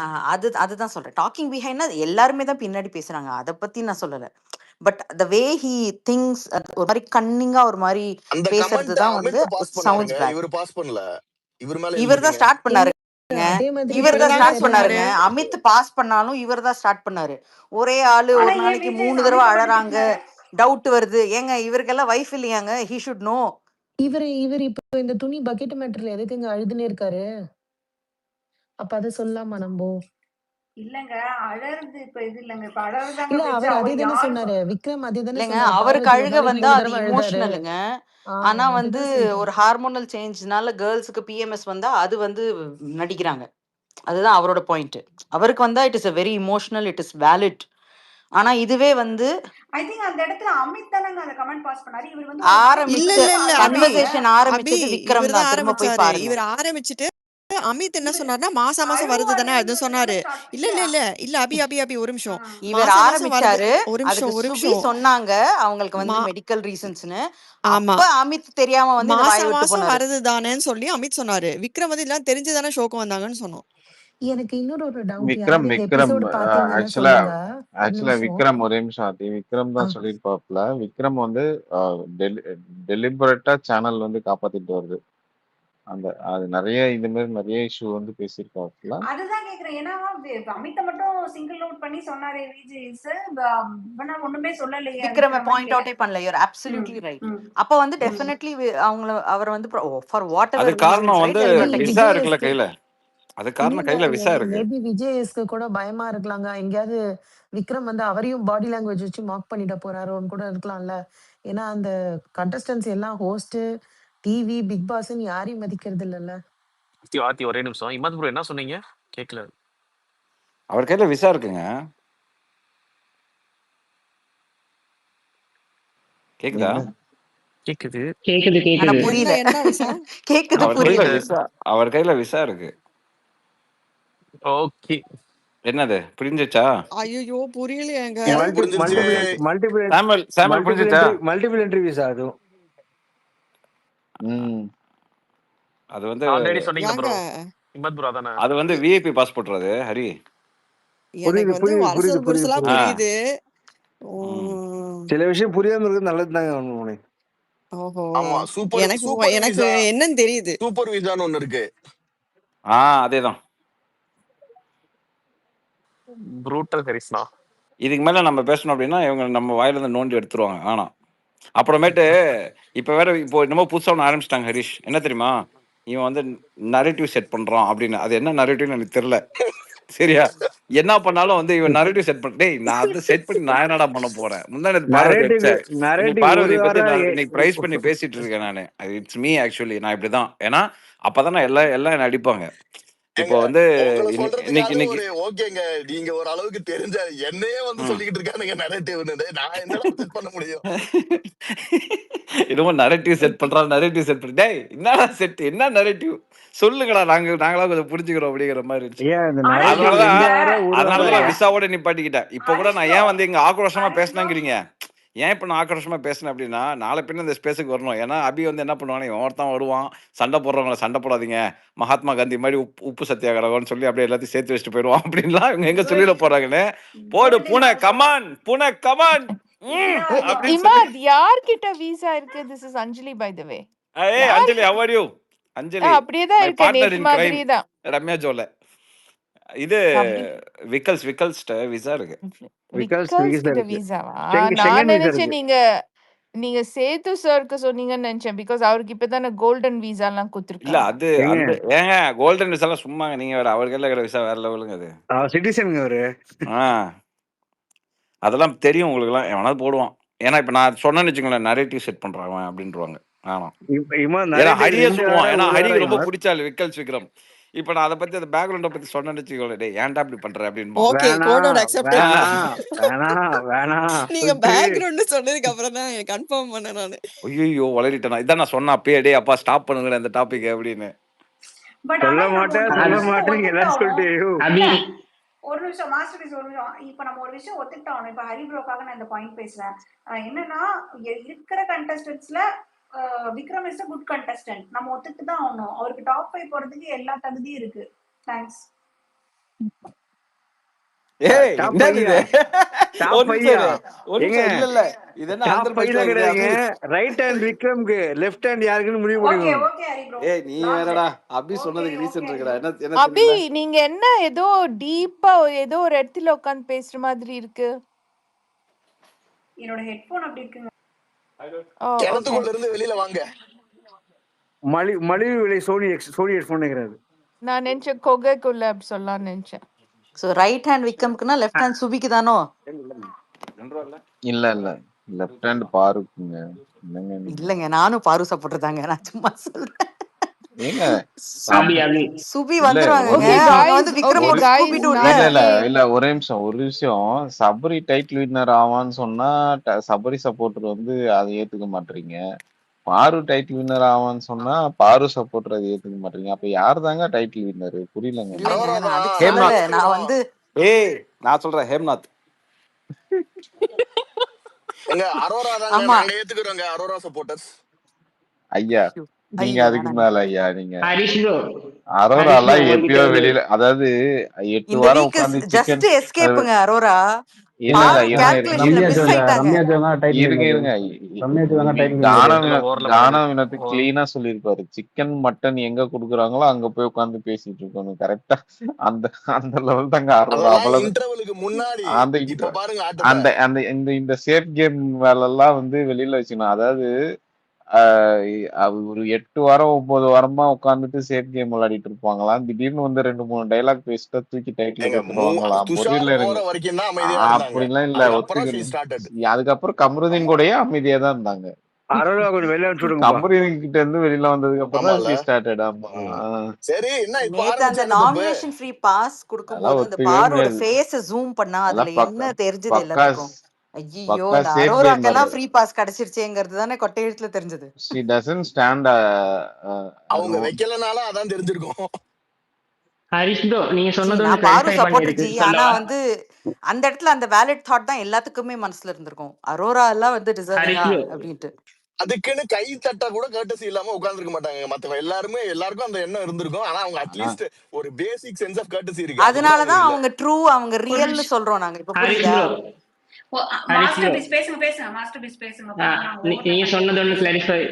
அதுதான் சொல்றேன். டாக்கிங் பிஹைண்ட்னா எல்லாருமே தான் பின்னாடி பேசுறாங்க. அதை பத்தி நான் சொல்லல. But the way he thinks ஒரு மாதிரி கன்னிங்கா ஒரு மாதிரி அந்த பேசுறது கமெண்ட் தான் வந்து அமித் பாஸ் சவுண்ட்ஸ் பண்ணாருங்க, பேட். இவர் பாஸ் பண்ணல. இவர் மேல இவர் தான் எழுதிருக்கீங்க. ஸ்டார்ட் பண்ணாரு. அதே மாதிரி இவர் தான் இவர்தாங்க ஸ்டார்ட் பேசியிருக்காரு. சொன்னாரு. பண்ணாருங்க. அமித் பாஸ் பண்ணாலும் இவர் தான் ஸ்டார்ட் பண்ணாரு. ஒரே ஆளு ஆனா ஒரு ஏன் நாளைக்கு விஜய் 3 தடவை அமித்த மட்டும் அழறாங்க, திட்டினாரு? டவுட் வருது. ஏங்க இவருக்கெல்லாம் வைஃப் இல்லையாங்க? He should know. இவர் இப்போ இந்த துணி பக்கெட் மேட்டர்ல எதுக்குங்க அழுதுனே இருக்காரு? அப்ப அதை சொல்லலாமா நம்போ? இல்லங்க அழறது இப்ப இது இல்லங்க, இப்ப அழறதாங்க இல்ல பேச்சு. அவர் அதே அவர் தானே யாரு சொன்னாரு. விக்ரம் அதே தானே இல்லைங்க சொன்னாரு. அவருக்கு பார்வதி ஒரு அழுக நாளைக்கு வந்தா 3 அது தடவை அழுதாரு. இமோஷனலுங்க. ஆனா வந்து அதுதான் சொல்றேன். ஒரு ஹார்மோனல் சேஞ்ச்னால கேர்ள்ஸுக்கு பிஎம்எஸ் வந்தா அது வந்து நடிக்கிறாங்க. அதுதான் அவரோட பாயிண்ட். அவருக்கு வந்தா it is a very emotional, it is valid. ஆனா இதுவே வந்து ஐ திங்க் அந்த இடத்துல அமித் தானங்க அந்த கமெண்ட் பாஸ் பண்ணாரு. இவர் வந்து ஒரு நாளைக்கு இல்ல 3 இல்ல தடவை இல்ல அழுறாங்க. அபி கன்வர்சேஷன் அபி ஆரம்பிச்சது விக்ரம் இவர் தான் தான். திரும்ப போய் ஆரம்பிச்சாரு. பாருங்க. இவர் ஆரம்பிச்சுட்டு அமித் என்ன இவர் சொன்னார்னா மாசம் மாசம் வருது தானே அது அழுவாருன்றதுல சொன்னாரு. ஸ்டார்ட். இல்ல இல்ல இல்ல இல்ல அபி அபி அபி ஒரு நிமிஷம். இவர் மாசம் மாசம் வருது. ஆரம்பிச்சாரு. ஒரு அதுக்கு நிமிஷம் ஒரு சுபி நிமிஷம். சொன்னாங்க அவங்களுக்கு வந்து மா மெடிக்கல் ரீசன்ஸ்னு. ஆமா அப்ப அமித் தெரியாம வந்து இந்த வாயை மாசம் விட்டு மாசம் போனாரு. வருது தானேன்னு சொல்லி அமித் சொன்னாரு. விக்ரம் வந்து எல்லாம் தெரிஞ்சுதானே ஷோக்கு வந்தாங்கன்னு சொன்னோம். எனக்கு இன்னொரு டவுட். விக்ரம் யாராவது இந்த விக்ரம் எபிசோடு பாத்தீங்கன்னா ஆக்சுவலா சொல்லுங்க. ஒரு ஆக்சுவலா நிமிஷம். விக்ரம் ஒரே நிமிஷம் ஆத்தி. விக்ரம் ஆ, தான் சொல்லியிருப்பாப்ல. விக்ரம் வந்து டெலிபரேட்டா சேனல் வந்து காப்பாத்திட்டு வருது. அது நிறைய இந்த மாதிரி நிறைய இஷ்யூ வந்து பேசியிருப்பாப்ல. அதுதான் கேக்குறேன். ஏன்னா அமித்த மட்டும் சிங்கிள் அவுட் பண்ணி சொன்னாரே விஜய் சார், ஒண்ணுமே சொல்லலையே விக்ரம விக்ரமன் பாயிண்ட் கேட்டேன். அவுட்டே பண்ணல. யூர் ம், அப்சல்யூட்லி ரைட். ம், அப்ப வந்து ம். டெஃபினெட்லி அவங்கள அவர் வந்து ஃபார் வாட் அது எவர் காரணம் ரீசன்ஸ் வந்து ரைட் இல்ல ப்ரொடெக்ட். விசா இருக்குல்ல விஜயஸ்க்கு கையில. அது இல்ல காரணம் கையில விசா இருக்கு. மேபி விஜயஸ்க்கு கூட பயமா இருக்கலாங்க. எங்கேயாவது விக்ரம் வந்து அவரையும் பாடி லாங்குவேஜ் வச்சு மார்க் பண்ணிட போறாரோன்னு கூட இருக்கலாம்ல. ஏன்னா அந்த கண்டஸ்டன்ஸ் எல்லாம் ஹோஸ்ட், டிவி, பிக் பாஸ்ன்னு யாரையும் மதிக்கிறது இல்லைல்ல. ஆத்தி ஆத்தி ஒரே நிமிஷம். இமாத் ப்ரோ என்ன சொன்னீங்க? கேட்கல. அவர் கையில விசா இருக்குங்க. கேக்குதா? என்ன கேக்குது. கேக்குது ஆனா கேக்குது. புரியல. என்ன விசா? கேக்குது அவர் கையில புரியல. புரியல. விசா அவர் கையில விசா இருக்கு. ஓகே. என்னது புரிஞ்சுச்சா? ஐயோ புரியலையேங்க. எனக்கு புரிஞ்சிருச்சு. சாமுவல் புரிஞ்சுச்சா? மல்டிபிள் என்ட்ரி விசா அதுவும். ம் அது வந்து ஆல்ரெடி சொன்னீங்க ஏங்க ப்ரோ. இமாத் ப்ரோ அதானே? அது வந்து இ- விஐபி பாஸ்போர்ட் அது ஹரி. எனக்கு வந்து புரியுது அரசல் புரிசலா புரியுது. ஆ. புரியுது. ம். உம், சில விஷயம் புரியாம இருக்கிறது நல்லது தாங்க. ஓஹோ ஆமா, எனக்கு சூப்பர் எனக்கு விசா, என்னன்னு தெரியுது. சூப்பர் விசான்னு ஒண்ணு இருக்கு. அதேதான். ப்ரூட்டல் ஹரிஸ்னா. இதுக்கு மேல நம்ம பேசணும் அப்படின்னா இவங்க நம்ம வாயில இருந்து நோண்டி எடுத்துருவாங்க. ஆனா அப்புறமேட்டு இப்ப வேற இப்போ என்னமோ புதுசா ஒன்று ஆரம்பிச்சிட்டாங்க ஹரிஷ். என்ன தெரியுமா? இவன் வந்து நரேட்டிவ் செட் பண்றான் அப்படின்னு. அது என்ன நரேட்டிவ்னு எனக்கு தெரியல. சரியா? என்ன பண்ணாலும் வந்து இவன் நரேட்டிவ் செட் பண்ண. டேய் நான் அதை செட் பண்ணி நான் என்னடா பண்ண போறேன்? முன்னாடி பார்வதி வச்சேன். இன்னைக்கு நரேட்டிவ் ஒரு பார்வதி பத்தி வாரம் நான் இன்னைக்கு பிரைஸ் பண்ணி பேசிட்டு இருக்கேன் நானு. It's me actually. நான் இப்படிதான். ஏன்னா அப்பதான் எல்லாம் எல்லாம் என்ன அடிப்பாங்க. இப்போ ஏங்க வந்து உங்களை இன்னைக்கு சொல்றதுக்காக இன்னைக்கு ஒரு ஓகேங்க, நீங்க ஒரு அளவுக்கு தெரிஞ்ச என்னையே வந்து ம். சொல்லிக்கிட்டு இருக்கானுங்க நரேட்டிவ்னு. நான் என்னடா செட் பண்ண முடியும்? என்னமோ நரேட்டிவ் செட் பண்றான், நரேட்டிவ் செட் பண்ண. டேய் என்னடா செட், என்ன நரேட்டிவ் சொல்லுங்கடா, நாங்களா கொஞ்சம் புரிஞ்சுக்கிறோம் அப்படிங்கிற மாதிரி இருந்துச்சு. ஏன் இந்த ஆனா நரேட்டிவ் நீங்க அதனாலதான் 2 வாரம் ஒரு அதனாலதான் நீங்க நான் வாரம் விசாவோட நிப்பாட்டிக்கிட்டேன். இப்போ கூட நான் ஹரிஷ்ப்ரோ ஏன் வந்து இங்க ஆக்ரோஷமா ஹரிஷ்ப்ரோ பேசினாங்கிறீங்க. ஏன் இப்போ நான் ஆக்ரோஷமா பேசினேன் அப்படின்னா நாளை பின்ன இந்த ஸ்பேஸுக்கு வரணும். ஏன்னா அபி வந்து என்ன பண்ணுவானே, இவன் ஒருத்தன் வருவான், சண்டை போடுறவங்கள சண்டை போடாதீங்க, மகாத்மா காந்தி மாதிரி உப்பு சத்தியாகிரகம்னு சொல்லி அப்படியே எல்லாத்தையும் சேர்த்து வச்சுட்டு போயிடுவான் அப்படின்லாம் இவங்க எங்க சொல்லிட குட் போறாங்கன்னு. போடு குட் பூனை இமாத் ப்ரோ. கமான், பூனை கமான் இல்ல அப்படின்னு சொல்லி. இமாத் யார்கிட்ட வீசா இருக்கு? This is Anjali by the way. ஏய் அஞ்சலி, யாருக்கு? how are you? அஞ்சலி அப்படியே தான் மை இருக்க. பார்ட்னர் நேத்து இன் கிரைம், மாதிரி தான். ரம்யா ஜோல. இது அப்படி விக்கல்ஸ்ட விசா இருக்கு. விகாஸ் விக்கல்ஸ் விகிஸ் கிட்ட இருக்கு. வீசாவா? செங்கன் நான் விசா நினைச்சேன் இருக்கு. நீங்க நீங்க சேது சாருக்கு சொன்னீங்கன்னு நினைச்சேன். பிகாஸ் அவருக்கு இப்பதானே கோல்டன் விசாலாம் இல்ல குடுத்துருக்காங்க. அது ஏங்க அந்த ஏங்க கோல்டன் விசாலாம் சும்மாங்க. நீங்க வேற அவருக்கு எல்லாம் விசா வேற லெவலுங்க அது. சிட்டிசனுங்க அவரு. ஆ அதெல்லாம் தெரியும் உங்களுக்குலாம். எவனாவது போடுவான். ஏன்னா இப்ப நான் சொன்னேன்னு வச்சுங்களேன், நரேட்டிவ் செட் பண்றான் அவன் அப்படின்றவாங்க. ஆமா. இம்மா ஏன்னா நரேட்டிவ் ஹரியே 2 சொல்லுவான். வாரம் ஏன்னா 1 ஹரிக்கு வாரம் ரொம்ப இம்மா. பிடிச்ச ஆளு விக்கல்ஸ் விக்ரம். இப்ப நான் அதை பத்தி அந்த பேக்ரவுண்டை பத்தி சொன்னேன்னு வச்சுக்கோங்களேன், டேய் ஏன்டா இப்படி பண்ற அப்படின்பான். ஓகே, கோட் வேணாம் அக்செப்டட். வேணாம் நீங்க சுட்டு. பேக்ரவுண்ட் சொன்னதுக்கு அப்புறம் தான் கன்ஃபார்ம் பண்ணேன் நானு. ஐயோ வளரிட்டேனா இதான் நான் சொன்னேன் அப்பயே, டேய் அப்பா ஸ்டாப் பண்ணுங்க அந்த டாபிக் அப்படின்னு. பட் சொல்ல ஆனா நம்ம ஒரு மாட்டேன் விஷயம் எல்லாரும் ஒத்துக்கிட்டாலும் சொல்லிட்டு அபி இல்ல ஒரு நிமிஷம் மாஸ்டர் பீஸ் ஒரு நிமிஷம். இப்ப நம்ம ஒரு விஷயம் ஒத்துக்கிட்டோம். இப்ப ஹரி ப்ரோக்காக நான் இந்த பாயிண்ட் பேசுறேன். என்னன்னா இருக்கிற கண்டஸ்டன்ட்ஸ்ல Vikram is a good contestant. நம்ம ஒத்துக்கிட்டு தான் ஆகணும். அவருக்கு டாப் 5 போறதுக்கு எல்லா தகுதியும் இருக்கு. தேங்க்ஸ். ஏய் டாப் என்னது இது? டாப் ஒரு நிமிஷம் ஃபையா இரு. ஒரு ஏங்க? நிமிஷம் இல்ல இது என்ன டாப் அந்தர் 5 பைஸ்ல இருக்குது கிடையாதுங்க. அபி? ரைட் ஹேண்ட் விக்ரம்க்கு, லெஃப்ட் ஹேண்ட் யாருக்குன்னு முடிவு ஓகே பண்ணிக்கணும். Okay Hari bro. ஏய் நீ வேறடா அபி சொன்னதுக்கு ரீசன் இருக்குடா. என்ன என்ன அபி தெரியல. நீங்க என்ன ஏதோ டீப்பா ஏதோ ஒரு இடத்துல உட்கார்ந்து பேசுற மாதிரி இருக்கு. என்னோட ஹெட்போன் அப்படி இருக்குங்க. ஓ ஓகே. கிணத்துக்குள்ள இருந்து வெளியில வாங்க. மலிவு விலை சோனி ஹெட்ஃபோன் நினைக்கிறாரு. நான் நினைச்சேன் கொகைக்குள்ள அப்படி சொல்லலாம்னு நினைச்சேன். ஸோ ரைட் ஹேண்ட் விக்ரம்க்குன்னா லெஃப்ட் ஹேண்ட் சுபிக்கு தானோ? இல்ல இல்ல லெஃப்ட் ஹேண்ட் பாருக்குங்க. என்னங்க நீங்க? இல்லைங்க, நானும் பாரு சப்போர்ட்டர் தாங்க. நான் சும்மா சொல்றேன். ஏங்க அபி அபி சுபி இல்ல வந்துருவாங்கங்க. ஓகே ஒரு அவங்க guys, வந்து விக்ரம் okay ஒரு போட்டு guys, ஸ்கூபிடுல. இல்ல இல்ல நாளைக்கு இல்ல ஒரே நிமிஷம் ஒரு விஷயம். சபரி டைட்டில் வின்னர் ஆவான்னு சொன்னா சபரி சப்போர்ட்டர் வந்து அதை ஏத்துக்க மாட்டீங்க. பாரு டைட்டில் வின்னர் ஆவான்னு சொன்னா பாரு சப்போர்ட்டர் அதை ஏத்துக்க மாட்டீங்க. அப்ப யார் தாங்க டைட்டில் வின்னர்? புரியலங்க எனக்கு. இல்லைங்க, அரோரா நான் தான். அதுக்கு நாங்க சொல்லல. ஹேம்நாத். நான் ஏத்துக்கிறோம். வந்து ஏய் நான் சொல்றேன் ஹேம்நாத். எங்க அரோரா தாங்க. ஆமா. நாங்க ஏத்துக்கிறோங்க அரோரா சப்போர்ட்டர்ஸ். ஐயா ஐயோ, நீங்க ஐயோ அதுக்கு வேணாங்க. மேல ஐயா நீங்க ஹரிஷ் ப்ரோ அரோராலாம் உங்ககிட்ட எப்பயோ ஒரு வெளியில, அதாவது 8 இந்த வாரம் வீக் உட்காந்து ஜஸ்ட் சிக்கன். எஸ்கேப்புங்க அரோரா. இல்ல பாரு இருங்க கால்குலேஷன்ல ரம்யா மிஸ் ஜோங்க ஆயிட்டாங்க. ரம்யா ஜோங்க டைட்டில் இருங்க வின்னரு. இருங்க ரம்யா ஜோங்க டைட்டில் கானா வின்னரு. இதுல ஓரல கானா மாறி வினத்து கிளீனா சொல்லியிருப்பாரு. சிக்கன் மட்டன் எங்க குடுக்குறாங்களோ அங்க போய் உட்காந்து பேசிட்டு இருக்கணும். கரெக்டா அந்த அந்த லெவல் தாங்க அரோரா. அதெல்லாம் அவ்வளவு இன்டர்வலுக்கு முன்னாடி. அந்த இப்ப பாருங்க ஆட்டத்தை. அந்த அந்த இந்த இந்த சேஃப் கேம் வேலை எல்லாம் வந்து வெளியில வச்சுக்கணும். அதாவது ஒரு 8 வாரம் 9 வாரமா உட்காந்துட்டு சேஃப் கேம் விளையாடிட்டு இருப்பாங்களாம். திடீர்னு வந்து 2-3 டைலாக் பேசிட்டா தூக்கி டைட்டில் எங்க கொடுத்துருவாங்களாம். துஷார் புரியல போற எனக்கு. வரைக்கும் தான் அமைதியா இருந்தாங்க. அப்படிலாம் இல்ல அதுக்கப்புறம் she ஒத்துக்கணும். started. அதுக்கப்புறம் கமருதீன் கூடயே அமைதியா தான் இருந்தாங்க. அரோரா கொஞ்சம் வெளியே அனுப்பிச்சு விடுங்கப்பா. கமருதீன் கிட்ட இருந்து வெளியில வந்ததுக்கு அப்புறம் தான் ஆமால. she started. ஆமா சரி என்ன இப்ப நேத்து அந்த ஆரம்பிச்சாங்க தப்பு. நாமினேஷன் ஃப்ரீ பாஸ் அதெல்லாம் கொடுக்கும்போது அந்த ஒத்துக்கவே பாரோட முடியாது. ஃபேஸ ஜூம் பண்ணா அதுல அதெல்லாம் என்ன தெரிஞ்சது பக்கா எல்லாத்துக்கும்? ஐயோ, பக்கா இந்த சேஃப் கேம் அரோராக்கெல்லாம் அது. ஃப்ரீ பாஸ் கிடைச்சிருச்சேங்கிறது தானே கொட்டை எழுத்துல தெரிஞ்சது. she doesn't stand அவங்க வைக்கலனாலும் அதான் தெரிஞ்சிருக்கும். ஹரிஷ் ப்ரோ நீங்க ஜி, சொன்னது ஒன்று நான் பாரு கிளாரிஃபை சப்போர்ட்டர் பண்ணிருக்கு ஜி. ஆனா சொல்லவா? வந்து அந்த இடத்துல அந்த வேலிட் தாட் தான் எல்லாத்துக்குமே மனசுல இருந்திருக்கும். அரோரா எல்லாம் வந்து ஹரிஷ் டிசர்விங்கா ப்ரோ அப்படின்ட்டு. அதுக்குன்னு கை தட்ட கூட கர்ட்டசி இல்லாம உட்கார்ந்துருக்க மாட்டாங்க. மத்தவங்க எல்லாருக்கும் அந்த எண்ணம் இருந்திருக்கும். ஆனா அவங்க ஆனா அட்லீஸ்ட் ஒரு பேசிக் சென்ஸ் ஆஃப் கர்ட்டசி இருக்கு. அது கூட அதனாலதான் அவங்க இல்ல. அவங்க ட்ரூ, அவங்க ஒரு ரியல்னு நிமிஷம். சொல்றோம் நாங்க. இப்ப ஹரிஷ் புரியுதா? Bro Harish master bro please பேசுங்க மாஸ்டர் பீஸ் பேசுங்க. பாருங்க நாங்க நீங்க ஓவர்லாப் சொன்னது ஒன்று பண்ணிடுறோம்.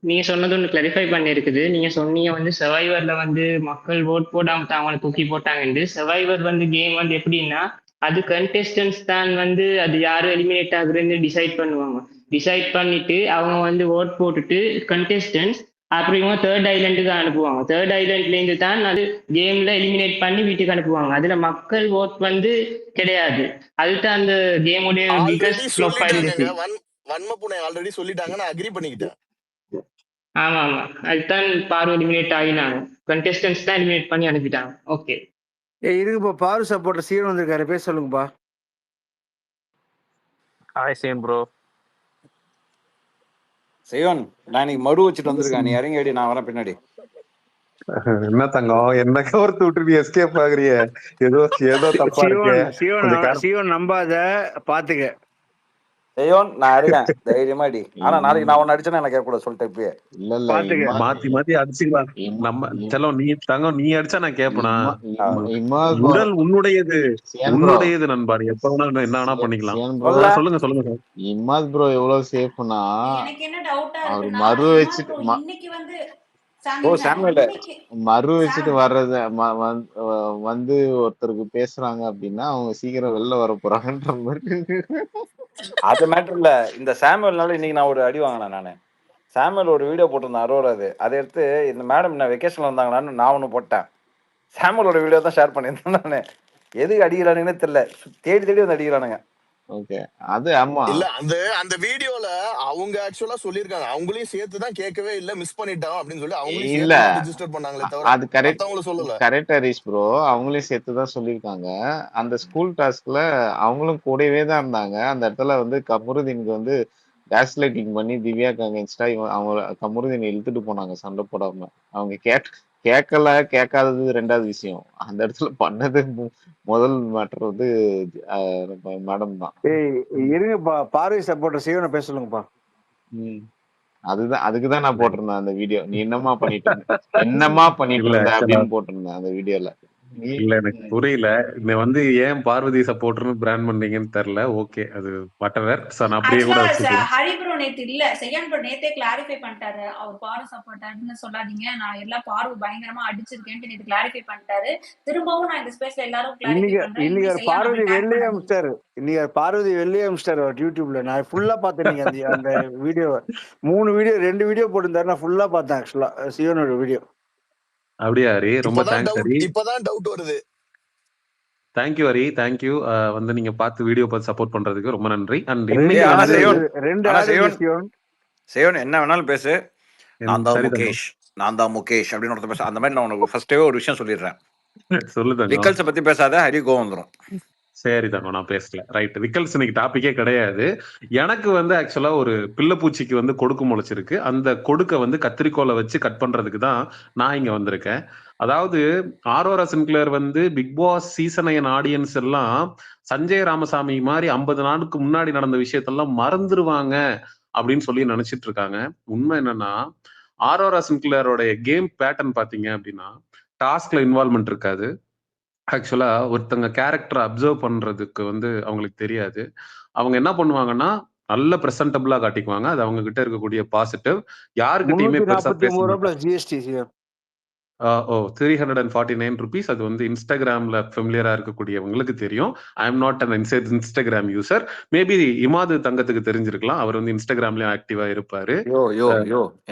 நீங்க சொன்னது ஒன்று கிளாரிஃபை பண்ணிருக்குது. நீங்க சொன்னீங்க வந்து சர்வைவர்ல வந்து மக்கள் ஓட் போடாம அவங்களை தூக்கி போட்டாங்கன்னு. சர்வைவர் வந்து கேம் வந்து எப்படின்னா அது கண்டெஸ்டன்ஸ் தான் வந்து அது யாரும் எலிமினேட் ஆகுறதுன்னு டிசைட் பண்ணுவாங்க. டிசைட் பண்ணிட்டு அவங்க வந்து ஓட் போட்டுட்டு கண்டெஸ்டன்ஸ் அப்புறம் இவங்க தேர்ட் ஐலண்டுக்கு அனுப்புவாங்க. தேர்ட் ஐலண்ட்ல இருந்து தான் அது கேம்ல எலிமினேட் பண்ணி வீட்டுக்கு அனுப்புவாங்க. அதுல மக்கள் ஓட் வந்து கிடையாது. அதுதான் அந்த கேமுடைய ஆல்ரெடி பிகஸ்ட் ஃப்ளாப்பா இருந்துச்சு. சொல்லிட்டாங்க. வன்ம பூனை ஆல்ரெடி சொல்லிட்டாங்க. நான் அக்ரி பண்ணிக்கிட்டேன். ஆமா ஆமா அதுதான் பாரு எலிமினேட் ஆகினாங்க. கண்டெஸ்டன்ஸ் தான் எலிமினேட் பண்ணி அனுப்பிட்டாங்க. ஓகே இதுக்குப்பா பாரு சப்போர்ட்டர் சீன் வந்திருக்காரு, பேச சொல்லுங்கப்பா. ஹாய் சேன் ப்ரோ. செய்வன் நான் இன்னைக்கு மடு வச்சுட்டு வந்திருக்கேன். நீ இறங்கி அடி, நான் வரேன் பின்னாடி. என்ன தங்கம் என்ன கவர்த்து விட்டு எஸ்கேப் ஆகுறிய? ஏதோ ஏதோ தப்பா இருக்கு. சிவன் நம்பாத, பாத்துக்க. செய்வன் நான் இருக்கேன், தைரியமா அடி. ஆனா நாளைக்கு நான் ஒன்னு அடிச்சேன்னா எனக்கு கூட சொல்லிட்டு இப்பயே. இல்ல இல்ல மாத்தி மாத்தி அடிச்சுக்கலாம். நம்ம செல்லம் நீ தங்கம் நீ அடிச்சா நான் கேப்பனா? உடல் உன்னுடையது உன்னுடையது நண்பா. நீ எப்ப வேணா என்ன வேணா பண்ணிக்கலாம். சொல்லுங்க சொல்லுங்க. இமாத் ப்ரோ எவ்வளவு சேஃப்னா எனக்கு என்ன டவுட்டா அவர் இருக்குன்னா மறு வச்சுட்டு இன்னைக்கு வந்து மறு வச்சுட்டு வர்றது வந்து ஒருத்தருக்கு பேசுறாங்க அப்படின்னா அவங்க சீக்கிரம் வெளில வர போறாங்கன்ற மாதிரி. அது மேட்டர் இல்ல. இந்த சாமுவல்னால இன்னைக்கு நான் ஒரு அடி வாங்கினேன் நானு. சாமுவல் ஒரு வீடியோ போட்டிருந்தேன் அரோராது. அதை எடுத்து இந்த மேடம் என்ன வெக்கேஷன்ல வந்தாங்களான்னு நான் ஒன்று போட்டேன். சாமுவலோட வீடியோ தான் ஷேர் பண்ணியிருந்தேன் நானு. எதுக்கு அடிக்கிறானுங்கன்னு தெரியல. தேடி தேடி வந்து அடிக்கிறானுங்க. ஓகே அது ஆமா இல்ல அந்த வீடியோல அவங்க ஆக்சுவலா சொல்லிருக்காங்க, அவங்களையும் சேர்த்து தான் கேட்கவே இல்ல, மிஸ் பண்ணிட்டான் அப்படின்னு சொல்லி அவங்களையும் இல்ல சேர்த்து தான் ரெஜிஸ்டர் பண்ணாங்களே தவிர அது கரெக்ட் மத்தவங்களும் சொல்லல. கரெக்ட் ஹரிஷ் ப்ரோ, அவங்களையும் சேர்த்து தான் சொல்லியிருக்காங்க. அந்த ஸ்கூல் டாஸ்க்ல அவங்களும் கூடவே தான் இருந்தாங்க. அந்த இடத்துல வந்து கமருதீனுக்கு வந்து கேஸ் லைட்டிங் பண்ணி திவ்யாக்கு அகேன்ஸ்டா அவங்க கமருதீனை இழுத்துட்டு போனாங்க சண்டை போடாம. அவங்க கேட்காதது ரெண்டாவது விஷயம். அந்த இடத்துல பண்ணது முதல் மேட்டர் வந்து மேடம் தான். இருங்கப்பா, பார்வை சப்போர்ட்டர் சிவனை பேச சொல்லுங்கப்பா. அதுக்குதான் நான் போட்டிருந்தேன் அந்த வீடியோ. நீ என்னமா பண்ணிட்டு இருந்த அப்படின்னு போட்டிருந்தேன் அந்த வீடியோல. இல்ல எனக்கு புரியல. இந்த வந்து ஏன் பார்வதி சப்போர்ட்னு பிராண்ட் பண்ணீங்கன்னு தெரியல. ஓகே, அது வாட்டவர். நான் அப்படியே கூட வச்சுக்கலாம். ஹரி ப்ரோ நேத்து இல்ல, செகண்ட் ப்ரோ நேத்தே கிளாரிஃபை பண்ணிட்டாரு. அவர் பாரு சப்போர்ட்டர்னு சொல்லாதீங்க, நான் எல்லாம் பார்வை பயங்கரமா அடிச்சிருக்கேன்ட்டு நேத்து கிளாரிஃபை பண்ணிட்டாரு. திரும்பவும் நான் இந்த ஸ்பேஸ்ல எல்லாரும் கிளாரிஃபை பண்றேன். இன்னைக்கு பார்வதி வெள்ளி அமிஸ்டர், இன்னைக்கு பார்வதி வெள்ளி அமிஸ்டர் யூடியூப்ல நான் ஃபுல்லா பார்த்தேன். நீங்க அந்த வீடியோ 3 வீடியோ 2 வீடியோ போட்டிருந்தாரு. நான் ஃபுல்லா பார்த்தேன் ஆக்சுவலா சிவனோட வீடியோ. அப்படியா ஹரி? ரொம்ப தேங்க்ஸ் ஹரி. இப்பதான் டவுட் வருது. Thank you Hari, thank you. வந்து நீங்க பார்த்து வீடியோ பார்த்து சப்போர்ட் பண்றதுக்கு ரொம்ப நன்றி. அண்ட் சேவன் என்ன வேணாலும் பேசு. நான் தான் முகேஷ் அப்படின்னு ஒருத்தர் பேச. அந்த மாதிரி நான் உனக்கு ஃபர்ஸ்டே ஒரு விஷயம் சொல்லிடுறேன். சொல்லுதான். விக்கல்ஸை பத்தி பேசாத, ஹரி கோவம் வந்துடும். சரி தாங்க, நான் பேசல. ரைட், விக்கல்ஸ் இன்னைக்கு டாபிக்கே கிடையாது. எனக்கு வந்து ஆக்சுவலா ஒரு பிள்ளைப்பூச்சிக்கு வந்து கொடுக்கு முளைச்சிருக்கு. அந்த கொடுக்க வந்து கத்திரிக்கோலை வச்சு கட் பண்றதுக்கு தான் நான் இங்க வந்திருக்கேன். அதாவது ஆரோரா சின்க்ளேர் வந்து பிக் பாஸ் சீசன் 9 ஆடியன்ஸ் எல்லாம் சஞ்சய் ராமசாமி மாதிரி 50 நாளுக்கு முன்னாடி நடந்த விஷயத்தெல்லாம் மறந்துருவாங்க அப்படின்னு சொல்லி நினைச்சிட்டு இருக்காங்க. உண்மை என்னன்னா, ஆரோரா சின்க்ளேரோட கேம் பேட்டர்ன் பாத்தீங்க அப்படின்னா டாஸ்க்ல இன்வால்மெண்ட் இருக்காது. ஆக்சுவலா ஒருத்தங்க கேரக்டர் அப்சர்வ் பண்றதுக்கு வந்து அவங்களுக்கு தெரியாது. அவங்க என்ன பண்ணுவாங்கன்னா நல்ல பிரசன்டபிளா காட்டிக்குவாங்க. அது அவங்க கிட்ட இருக்கக்கூடிய பாசிட்டிவ். யாருக்கிட்டயுமே பெருசா பேச மாட்டாங்க. 349 rupees. அது வந்து இன்ஸ்டாகிராம்ல ஃபெமிலியரா இருக்கக்கூடியவங்களுக்கு தெரியும். I am not an Instagram user. Maybe இமாது தங்கத்துக்கு தெரிஞ்சிருக்கலாம். அவர் வந்து இன்ஸ்டாகிராம்லயும் ஆக்டிவா இருப்பாரு.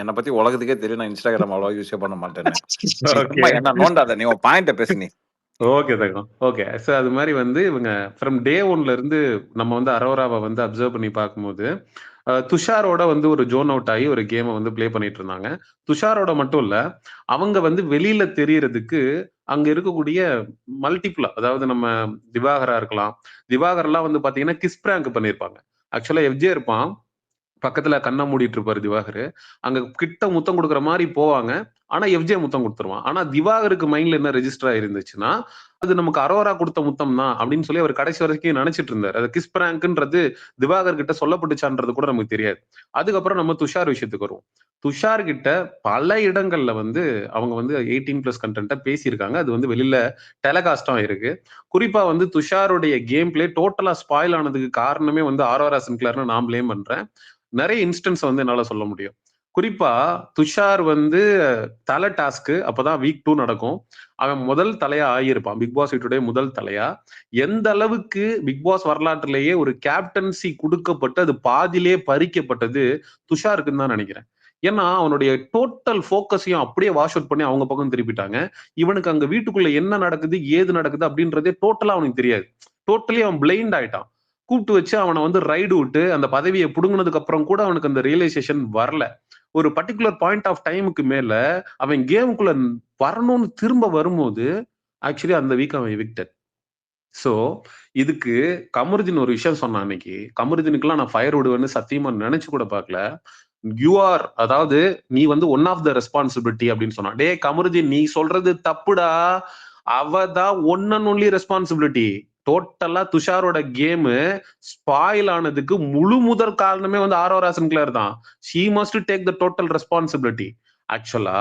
என்னை பத்தி உலகத்துக்கே தெரியும். நான் இன்ஸ்டாகிராம் அவ்வளவு யூஸ் பண்ண மாட்டேன். என்ன நோண்டாத, நீ பாயிண்ட பேசுனி. ஓகே தங்கம். ஓகே, ஸோ அது மாதிரி வந்து இவங்க ஃப்ரம் டே 1ல இருந்து நம்ம வந்து அரோராவை வந்து அப்சர்வ் பண்ணி பார்க்கும்போது துஷாரோட வந்து ஒரு ஜோன் அவுட் ஆகி ஒரு கேமை வந்து பிளே பண்ணிட்டு இருந்தாங்க. துஷாரோட மட்டும் இல்ல, அவங்க வந்து வெளியில தெரியறதுக்கு அங்க இருக்கக்கூடிய மல்டிபிளா, அதாவது நம்ம திவாகரா இருக்கலாம். திவாகர்லாம் வந்து பாத்தீங்கன்னா கிஸ் பிராங்க் பண்ணிருப்பாங்க. ஆக்சுவலா எஃப்ஜே இருப்பான், பக்கத்துல கண்ணை மூடிட்டு இருப்பாரு திவாகர். அங்க கிட்ட முத்தம் கொடுக்குற மாதிரி போவாங்க. ஆனா எஃப்ஜே முத்தம் கொடுத்துருவான். ஆனா திவாகருக்கு மைண்ட்ல என்ன ரெஜிஸ்டர் ஆயிருந்துச்சுன்னா அது நமக்கு அரோரா கொடுத்த முத்தம் தான் அப்படின்னு சொல்லி அவர் கடைசி வரைக்கும் நினைச்சிட்டு இருந்தார். அது கிஸ் பிராங்க்ன்றது திவாகர் கிட்ட சொல்லப்பட்டுச்சான்றது கூட நமக்கு தெரியாது. அதுக்கப்புறம் நம்ம துஷார் விஷயத்துக்கு வருவோம். துஷார் கிட்ட பல இடங்கள்ல வந்து அவங்க வந்து 18+ கண்டென்ட்டை பேசியிருக்காங்க. அது வந்து வெளியில டெலகாஸ்டும் இருக்கு. குறிப்பா வந்து துஷாருடைய கேம் பிளே டோட்டலா ஸ்பாயில் ஆனதுக்கு காரணமே வந்து ஆரோரா சின்க்ளேர்னு நான் பிளேம் பண்றேன். நிறைய இன்ஸ்டன்ஸ் வந்து என்னால சொல்ல முடியும். குறிப்பா துஷார் வந்து தலை டாஸ்க் அப்பதான் வீக் 2 நடக்கும். அவன் முதல் தலையா ஆகியிருப்பான், பிக் பாஸ் வீட்டுடைய முதல் தலையா. எந்த அளவுக்கு பிக் பாஸ் வரலாற்றிலேயே ஒரு கேப்டன்சி கொடுக்கப்பட்டு அது பாதியிலே பறிக்கப்பட்டது துஷாருக்குன்னு தான் நினைக்கிறேன். ஏன்னா அவனுடைய டோட்டல் போக்கஸையும் அப்படியே வாஷ் அவுட் பண்ணி அவங்க பக்கம் திருப்பிட்டாங்க. இவனுக்கு அங்க வீட்டுக்குள்ள என்ன நடக்குது ஏது நடக்குது அப்படின்றதே டோட்டலா அவனுக்கு தெரியாது. டோட்டலி அவன் பிளைண்ட் ஆயிட்டான். கூப்பிட்டு வச்சு அவனை வந்து ரைடு விட்டு அந்த பதவியை புடுங்கினதுக்கு அப்புறம் கூட அவனுக்கு அந்த ரியலைசேஷன் வரல. ஒரு பர்டிகுலர் பாயிண்ட் ஆஃப் டைமுக்கு மேல அவன் கேமுக்குள்ள வரணும்னு திரும்ப வரும்போது ஆக்சுவலி அந்த வீக் அவன் எவிக்டட். சோ இதுக்கு கமருதீன் ஒரு விஷயம் சொன்னான் அன்னைக்கு. கமருதீனுக்குலாம் நான் ஃபயர் விடுவேன்னு சத்தியமா நினைச்சு கூட பார்க்கல. அதாவது நீ வந்து ஒன் ஆஃப் த ரெஸ்பான்சிபிலிட்டி அப்படின்னு சொன்னான். டே கமருதீன், நீ சொல்றது தப்புடா. அவதான் ஒன் அண்ட் ஒன்லி ரெஸ்பான்சிபிலிட்டி. டோட்டலா துஷாரோட கேமு ஸ்பாயில் ஆனதுக்கு முழு முதல் காரணமே வந்து ஆரோரா சின்க்ளேர் தான். She must take the total responsibility. ஆக்சுவலா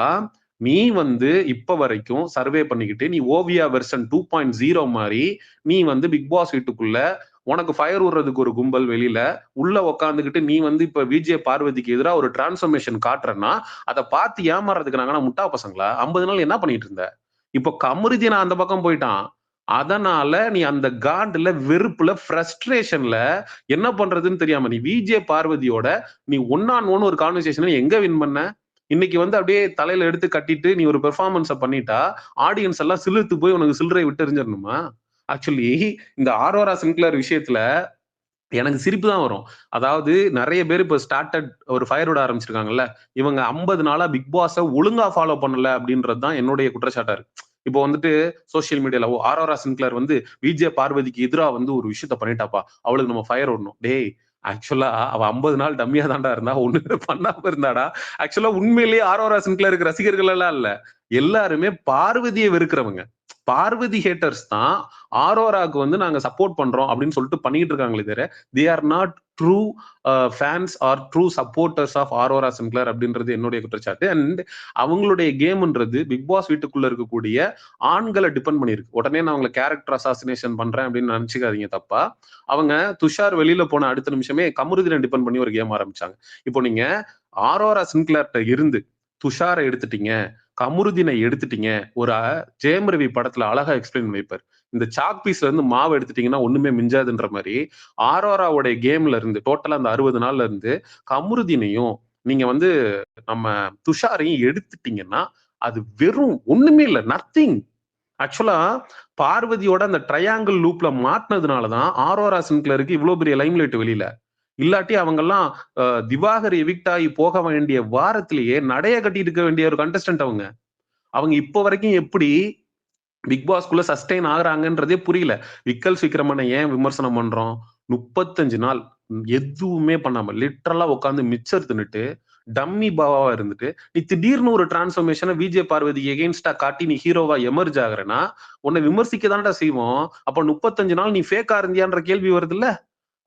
நீ வந்து இப்ப வரைக்கும் சர்வே பண்ணிக்கிட்டு நீ ஓவியா வெர்ஷன் 2.0 மாதிரி நீ வந்து பிக் பாஸ் வீட்டுக்குள்ள உனக்கு ஃபயர் விடுறதுக்கு ஒரு கும்பல் வெளியில உள்ள உக்காந்துக்கிட்டு நீ வந்து இப்ப விஜே பார்வதிக்கு எதிராக ஒரு டிரான்ஸ்ஃபர்மேஷன் காட்டுறேன்னா அதை பார்த்து ஏமாறதுக்கு நாங்கன்னா முட்டா பசங்களா? 50 நாள் என்ன பண்ணிட்டு இருந்த? இப்போ கமருதீன் அந்த பக்கம் போயிட்டான். அதனால நீ அந்த காண்டுல வெறுப்புல ஃப்ரஸ்ட்ரேஷன்ல என்ன பண்றதுன்னு தெரியாம நீ விஜே பார்வதியோட நீ ஒன் ஆன் ஒன் ஒரு கான்வர்சேஷன் எங்க வின் பண்ண? இன்னைக்கு வந்து அப்படியே தலையில எடுத்து கட்டிட்டு நீ ஒரு பெர்ஃபார்மன்ஸை பண்ணிட்டா ஆடியன்ஸ் எல்லாம் சிலிர்த்து போய் உனக்கு சில்லறை விட்டு எறிஞ்சிடணுமா? ஆக்சுவலி இந்த ஆரோரா சின்க்ளர் விஷயத்துல எனக்கு சிரிப்பு தான் வரும். அதாவது நிறைய பேர் இப்ப ஸ்டார்டட் ஒரு ஃபயர் விட ஆரம்பிச்சிருக்காங்கல்ல, இவங்க 50 நாளா பிக் பாஸ ஒழுங்கா ஃபாலோ பண்ணல அப்படின்றது தான் என்னுடைய குற்றச்சாட்டா இருக்கு. இப்போ வந்துட்டு சோசியல் மீடியால ஆரோரா சின்க்ளர் வந்து விஜே பார்வதிக்கு எதிரா வந்து ஒரு விஷயத்த பண்ணிட்டாப்பா, அவளுக்கு நம்ம ஃபயர் விடணும். டேய் ஆக்சுவலா அவ 50 நாள் டம்மியா தாண்டா இருந்தா, ஒண்ணுமே பண்ணாம இருந்தாடா. ஆக்சுவலா உண்மையிலேயே ஆரோரா சின்க்ளருக்கு ரசிகர்கள் எல்லாம் இல்ல, எல்லாருமே பார்வதியை வெறுக்கிறவங்க. பார்வதி ஹேட்டர்ஸ் தான் ஆரோராக்கு வந்து நாங்க சப்போர்ட் பண்றோம் அப்படின்னு சொல்லிட்டு பண்ணிட்டு இருக்காங்களே தவிர they are not true fans are true supporters of Aurora Sinclair அப்படின்றது என்னுடைய குற்றச்சாட்டு. அண்ட் அவங்களுடைய கேம்ன்றது பிக் பாஸ் வீட்டுக்குள்ள இருக்கக்கூடிய ஆண்களை டிபெண்ட் பண்ணிருக்கு. உடனே நான் அவங்களை கேரக்டர் அசாசினேஷன் பண்றேன் அப்படின்னு நினைச்சுக்காதீங்க தப்பா. அவங்க துஷார் வெளியில போன அடுத்த நிமிஷமே கமருதீனை டிபெண்ட் பண்ணி ஒரு கேம் ஆரம்பிச்சாங்க. இப்போ நீங்க ஆரோரா சின்க்ளர்ட்ட இருந்து துஷாரை எடுத்துட்டீங்க, கமருதீனை எடுத்துட்டீங்க. ஒரு ஜெயம் ரவி படத்துல அழகா எக்ஸ்பிளைன் வைப்பார், இந்த சாக் பீஸ்ல இருந்து மாவு எடுத்துட்டீங்கன்னா ஒண்ணுமே மிஞ்சாதுன்ற மாதிரி ஆரோராவுடைய கேம்ல இருந்து டோட்டலா அந்த 60 நாள்ல இருந்து கமருதீனையும் நீங்க வந்து நம்ம துஷாரையும் எடுத்துட்டீங்கன்னா அது வெறும் ஒண்ணுமே இல்லை, நத்திங். ஆக்சுவலா பார்வதியோட அந்த ட்ரையாங்கிள் லூப்ல மாட்டினதுனாலதான் ஆரோரா சின்க்ளருக்கு இவ்வளவு பெரிய லைம்லைட் வெளியில. இல்லாட்டி அவங்கெல்லாம் திவாகர் எவிக்ட் ஆகி போக வேண்டிய வாரத்திலேயே நடைய கட்டிட்டு இருக்க வேண்டிய ஒரு கண்டஸ்டன்ட். அவங்க இப்போ வரைக்கும் எப்படி பிக் பாஸ்குள்ள சஸ்டெயின் ஆகுறாங்கன்றதே புரியல. விக்கல்ஸ் விக்ரமனை ஏன் விமர்சனம் பண்றோம்? 35 நாள் எதுவுமே பண்ணாம லிட்டரலா உட்காந்து மிச்சர் தின்னுட்டு டம்மி பாவா இருந்துட்டு நீ திடீர்னு ஒரு டிரான்ஸ்ஃபர்மேஷனை விஜே பார்வதி எகெயின்ஸ்டா காட்டி நீ ஹீரோவா எமர்ஜ் ஆகுறேன்னா உன்னை விமர்சிக்க தான்டா செய்வோம். அப்ப 35 நாள் நீ ஃபேக்கா இருந்தியான்ற கேள்வி வருது இல்ல?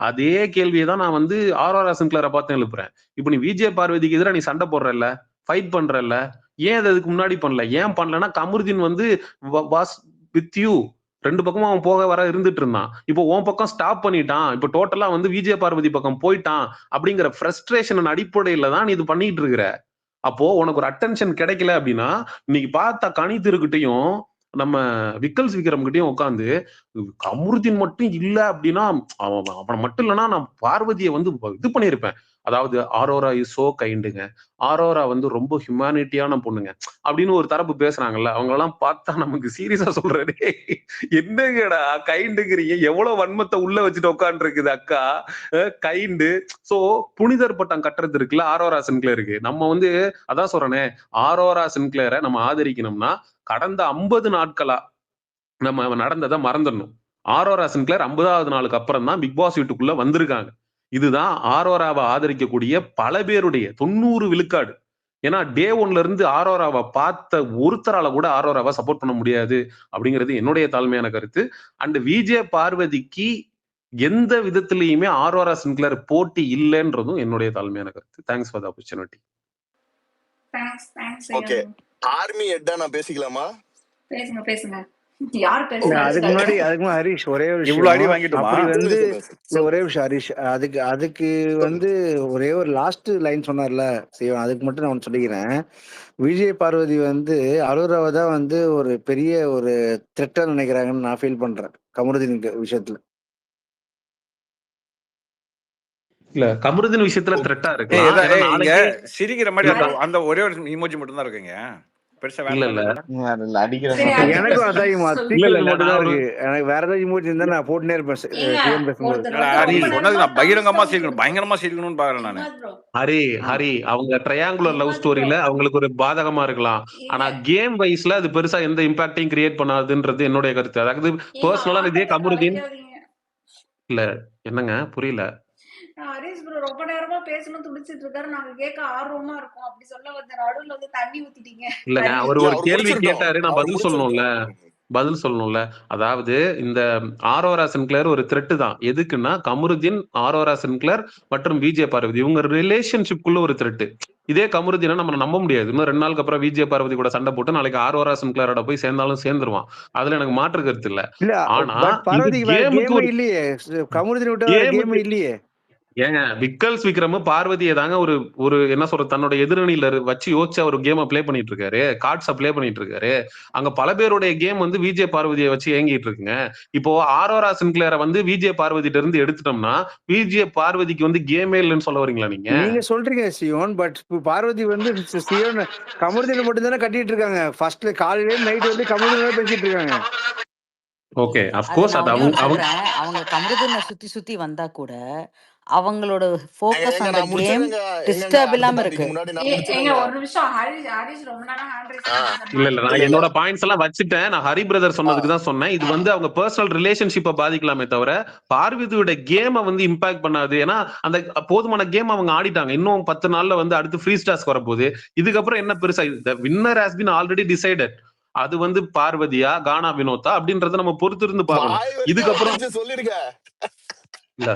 அதே கேள்வியை தான் நான் வந்து ஆரோரா சின்க்ளரை பார்த்து எழுப்புறேன். இப்போ நீ விஜே பார்வதிக்கு எதிராக நீ சண்டை போடுறல்ல, ஃபைட் பண்றல்ல, ஏன் அதுக்கு முன்னாடி பண்ணல? ஏன் பண்ணலன்னா கமருதீன் வந்து வாஸ் வித் யூ, ரெண்டு பக்கமும் அவன் போக வர இருந்துட்டு இருந்தான். இப்போ உன் பக்கம் ஸ்டாப் பண்ணிட்டான், இப்போ டோட்டலா வந்து விஜய பார்வதி பக்கம் போயிட்டான் அப்படிங்கிற ஃப்ரஸ்ட்ரேஷன் அடிப்படையில தான் நீ இது பண்ணிட்டு இருக்கிற. அப்போ உனக்கு ஒரு அட்டென்ஷன் கிடைக்கல அப்படின்னா இன்னைக்கு பார்த்த கணித்திருக்கிட்டையும் நம்ம விக்கல்ஸ் விக்ரம் கிட்டையும் உட்காந்து கமருதீன் மட்டும் இல்ல அப்படின்னா அவன் மட்டும் இல்லைன்னா நான் பார்வதியை வந்து இது பண்ணியிருப்பேன். அதாவது ஆரோரா இஸ் சோ கைண்டுங்க, ஆரோரா வந்து ரொம்ப ஹியூமானிட்டியான பொண்ணுங்க அப்படின்னு ஒரு தரப்பு பேசுறாங்கல்ல, அவங்க எல்லாம் பார்த்தா நமக்கு சீரியஸா சொல்றேன், என்னங்கடா கைண்டுங்கிறீங்க, எவ்வளவு வன்மத்தை உள்ள வச்சுட்டு உட்காந்து இருக்குது அக்கா கைண்டு. சோ புனிதர் பட்டம் கட்டுறது இருக்குல்ல ஆரோரா சின்க்ளருக்கு, நம்ம வந்து அதான் சொல்றேனே, ஆரோரா சின்க்ளரை நம்ம ஆதரிக்கணும்னா கடந்த 50 நாட்களா நம்ம நடந்ததை மறந்துடணும். ஆரோரா சின்க்ளர் 50வது நாளுக்கு அப்புறம் தான் பிக் பாஸ் வீட்டுக்குள்ள வந்திருக்காங்க. இதுதான் ஆரோராவை ஆதரிக்கக்கூடிய பல பேருடைய 90 விழுக்காடு. ஏன்னா டே 1ல இருந்து ஆரோராவை பார்த்த ஒருத்தரால கூட ஆரோராவை சப்போர்ட் பண்ண முடியாது அப்படிங்கிறது என்னுடைய தாழ்மையான கருத்து. அண்ட் விஜே பார்வதிக்கு எந்த விதத்திலையுமே ஆரோரா சின்க்ளர் போட்டி இல்லைன்றதும் என்னுடைய தாழ்மையான கருத்து. Thanks for the opportunity. Okay, army ஹெட்டா நான் பேசிக்கலாமா? பேசுங்க. யார் அதுக்கு முன்னாடி ஹரிஷ் ஒரே ஒரு இவ்வளவு அடி வாங்கிட்டுமா? அப்படி வந்து ஒரே விஷயம் ஹரிஷ், அதுக்கு வந்து ஒரே ஒரு லாஸ்ட் லைன் சொன்னார்ல செய்வான், அதுக்கு மட்டும் நான் சொல்லிக்கிறேன். விஜய் பார்வதி வந்து அரோராவை தான் வந்து ஒரு பெரிய ஒரு த்ரெட்டா நினைக்கிறாங்கன்னு நான் ஃபீல் பண்றேன் கமருதீன் விஷயத்துல. இல்ல கமருதீன் விஷயத்துல த்ரெட்டா இருக்கு சிரிக்கிற மாதிரி அந்த ஒரே ஒரு இமோஜி மட்டும் தான் இருக்குங்க. எனக்கும் அதான் மட்டும்தான் இருக்கு. எனக்கு வேற ஏதாவது இமோஜி இருந்தா நான் போட்டுனே இருப்பேன். பகிரங்கமா சிரிக்கணும், பயங்கரமா சிரிக்கணும்னு பாக்குறேன் நானு. ஹரி அவங்க ட்ரையாங்குலர் லவ் ஸ்டோரியில அவங்களுக்கு ஒரு பாதகமா இருக்கலாம், ஆனா கேம் வைஸ்ல அது பெருசா எந்த இம்பாக்டையும் கிரியேட் பண்ணாதுன்றது என்னுடைய கருத்து. அதாவது பர்சனலா இதே கமருதீன் இல்ல என்னங்க புரியல. ஹரிஷ் ப்ரோ ரொம்ப நேரமா பேசணும் துடிச்சிட்டு இருக்காரு, நாங்க கேட்க ஆர்வமா இருக்கும். அப்படி சொல்ல வந்து நடுவுல வந்து தண்ணி ஊத்திட்டீங்க. இல்லங்க அவர் ஒரு கேள்வி கேட்டாரு, நான் பதில் சொல்லணும்ல. அதாவது இந்த ஆரோரா சின்க்ளர் ஒரு த்ரெட் தான். எதுக்குன்னா கமருதீன், ஆரோரா சின்க்ளர் மற்றும் விஜே பார்வதி இவங்க ரிலேஷன்ஷிப்குள்ள ஒரு த்ரெட். இதே கமருதீனை நம்ம நம்ப முடியாது. இன்னும் 2 நாளுக்கு அப்புறம் விஜே பார்வதி கூட சண்டை போட்டு நாளைக்கு ஆரோரா சின்க்ளரோட போய் சேர்ந்தாலும் சேர்ந்துருவான். அதுல எனக்கு மாற்று கருத்து இல்ல. ஆனா பார்வதி இல்லையே, கமருதீன் விட்டா கேம் இல்லையே. ஏங்க விக்கல்ஸ் விக்ரம் பார்வதியை தாங்க ஒரு ஒரு என்ன சொல்ற தன்னோட எதிரணியில வச்சு யோசிச்சு ஒரு கேமை ப்ளே பண்ணிட்டு இருக்காரு, கார்ட்ஸை ப்ளே பண்ணிட்டு இருக்காரு. அங்க பல பேருடைய கேம் வந்து விஜே பார்வதியை வச்சு ஏங்கிட்டு இருக்குங்க. இப்போ ஆரோரா சின்க்ளேரை வந்து விஜே பார்வதிட்ட இருந்து எடுத்துட்டோம்னா விஜே பார்வதிக்கு வந்து கேமே இல்லைன்னு சொல்ல வரீங்களா நீங்க? நீங்க சொல்றீங்க சியோன், பட் பார்வதி வந்து சியோன் கமருதீனை மட்டும் தானே கட்டிட்டு இருக்காங்க. ஃபர்ஸ்ட் காலையில நைட் வந்து கமருதீனை பேசிட்டு இருக்காங்க. ஓகே அது அஃப்கோர்ஸ் நான் அது ஒண்ணே ஒண்ணு அவங்க சொல்றேன். அவங்க கமருதீனை சுத்தி சுத்தி வந்தா கூட அவங்களோட ஃபோக்கஸ் எங்க அந்த நான் கேம் முடிச்சிருங்க. எங்க டிஸ்டர்ப் அடுத்த இல்லாம டாபிக் இருக்கு. முன்னாடி நான் ஏங்க முடிச்சிருங்க. ஒரு நிமிஷம் ஹரிஷ் ரொம்ப நேரம் ஹேண்ட் ரைஸ் ஆ பண்ணிட்டு இல்ல இருந்தாரு. நான் இல்ல இல்ல என்னோட பாயிண்ட்ஸ் எல்லாம் வச்சுட்டேன். நான் ஹரி பிரதர் ஆ சொன்னதுக்கு தான் சொன்னேன். இது வந்து அவங்க பர்சனல் ரிலேஷன்ஷிப்பை பாதிக்கலாமே தவிர பார்வதியோட கேமை வந்து இம்பாக்ட் பண்ணாது. ஏன்னா அந்த போதுமான கேம் அவங்க ஆடிட்டாங்க. இன்னும் 10 நாள்ல வந்து அடுத்து ஃப்ரீ ஸ்டார்ஸ் வரப்போகுது. இதுக்கப்புறம் என்ன பெருசா winner has been already decided. அது வந்து பார்வதியா கானா வினோதா அப்படின்றத நம்ம பொறுத்து இருந்து பார்க்கணும். வாய் வரைக்கும் இதுக்கப்புறம் வந்துருச்சு சொல்லிருக்க. இல்ல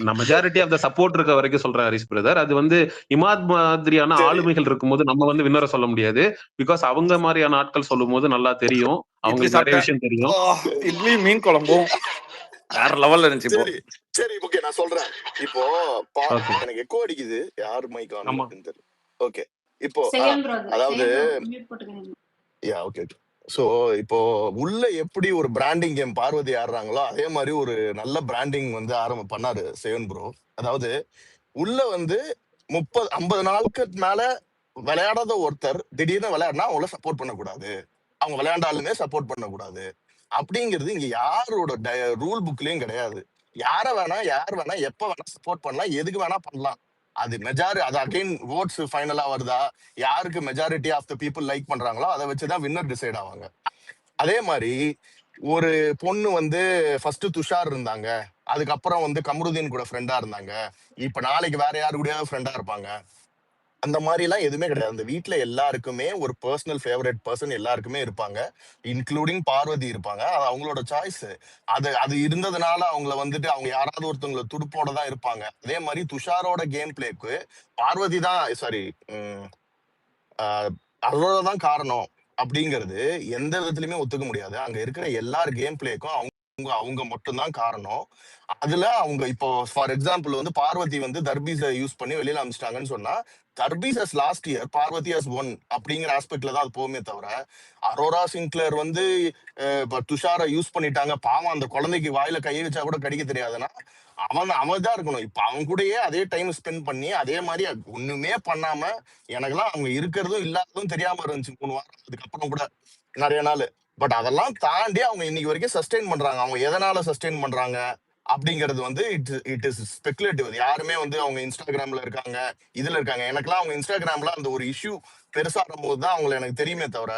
நான் மெஜாரிட்டி ஆஃப் த சப்போர்ட் இருக்க வரைக்கும் சொல்றேன் ஹரிஷ் பிரதர். அது வந்து இமாத் மாதிரியான சரி ஆளுமைகள் இருக்கும்போது நம்ம வந்து வின்னரை சொல்ல முடியாது. பிகாஸ் அவங்க மாதிரியான ஆட்கள் சொல்லும் போது நல்லா தெரியும், இட்லி அவங்களுக்கு நிறைய சாப்பிட்டேன். விஷயம் தெரியும். சரி இட்லி மீன் குழம்பும் வேற லெவல்ல இருந்துச்சு இப்போ. சரி சரி ஓகே நான் சொல்றேன். இப்போ ஓகே எனக்கு எக்கோ அடிக்குது. யார் மைக் ஆன் ஆமா இருக்குன்னு தெரியல. ஓகே இப்போ செய்யன் ப்ரோ அதாவது மியூட் போட்டுக்கங்க. யா ஓகே ஸோ இப்போ உள்ள எப்படி ஒரு பிராண்டிங் கேம் பார்வதி ஆடுறாங்களோ அதே மாதிரி ஒரு நல்ல பிராண்டிங் வந்து பண்ணாரு சேவன் ப்ரோ. அதாவது உள்ள வந்து 30-50 நாளுக்கு மேல விளையாடாத ஒருத்தர் திடீர்னு விளையாடினா அவங்கள சப்போர்ட் பண்ணக்கூடாது, அவங்க விளையாண்டாலுமே சப்போர்ட் பண்ணக்கூடாது அப்படிங்கிறது இங்க யாரோட ரூல் புக்லயும் கிடையாது. யார வேணா யார் வேணா எப்ப வேணா சப்போர்ட் பண்ணலாம், எதுக்கு வேணா பண்ணலாம். அது அது அகைன் ஓட்ஸ் ஃபைனலா வருதா, யாருக்கு majority of the people like பண்றாங்களோ அதை வச்சுதான் வின்னர் டிசைட் ஆவாங்க. அதே மாதிரி ஒரு பொண்ணு வந்து ஃபர்ஸ்ட் துஷார் இருந்தாங்க, அதுக்கப்புறம் வந்து கமருதீன் கூட ஃப்ரெண்டா இருந்தாங்க, இப்ப நாளைக்கு வேற யாரு கூடயாவது ஃப்ரெண்டா இருப்பாங்க. அந்த மாதிரி எல்லாம் எதுவுமே கிடையாது. அந்த வீட்டுல எல்லாருக்குமே ஒரு பர்சனல் ஃபேவரட் பர்சன் எல்லாருக்குமே இருப்பாங்க, இன்க்ளூடிங் பார்வதி இருப்பாங்க. அது அவங்களோட சாய்ஸ். அது இருந்ததுனால அவங்கள வந்துட்டு அவங்க யாராவது ஒருத்தவங்களை துடுப்போட தான் இருப்பாங்க. அதே மாதிரி துஷாரோட கேம் பிளேக்கு பார்வதி தான் சாரி அதோட தான் காரணம் அப்படிங்கிறது எந்த விதத்திலுமே ஒத்துக்க முடியாது. அங்க இருக்கிற எல்லார் கேம் பிளேக்கும் அவங்க அவங்க மட்டும்தான் காரணம். அதுல அவங்க இப்போ ஃபார் எக்ஸாம்பிள் வந்து பார்வதி வந்து தர்பீஸை யூஸ் பண்ணி வெளியில அமிச்சிட்டாங்கன்னு சொன்னா தர்பீஸ் last year Parvathy has won அப்படிங்கிற ஆஸ்பெக்ட்ல தான் அது போகுமே தவிர அரோரா சின்க்ளேர் வந்து இப்ப துஷாரை யூஸ் பண்ணிட்டாங்க, பாவம் அந்த குழந்தைக்கு வாயில கையை வச்சா கூட கடிக்க தெரியாதுன்னா அவன் தான் இருக்கணும். இப்ப அவன் கூடயே அதே டைம் ஸ்பெண்ட் பண்ணி அதே மாதிரி ஒண்ணுமே பண்ணாம எனக்கெல்லாம் அவங்க இருக்கிறதும் இல்லாததும் தெரியாம இருந்துச்சு 3 வாரம். அதுக்கப்புறம் கூட நிறைய நாள். பட் அதெல்லாம் தாண்டி அவங்க இன்னைக்கு வரைக்கும் சஸ்டெயின் பண்றாங்க. அவங்க எதனால சஸ்டெயின் பண்றாங்க அப்படிங்கிறது வந்து இட் இஸ் ஸ்பெகுலேட்டிவ். யாருமே வந்து அவங்க இன்ஸ்டாகிராம்ல இருக்காங்க, இதுல இருக்காங்க. எனக்கெல்லாம் அவங்க இன்ஸ்டாகிராம்ல அந்த ஒரு இஷ்யூ பெருசாகும் போது தான் அவங்களை எனக்கு தெரியுமே தவிர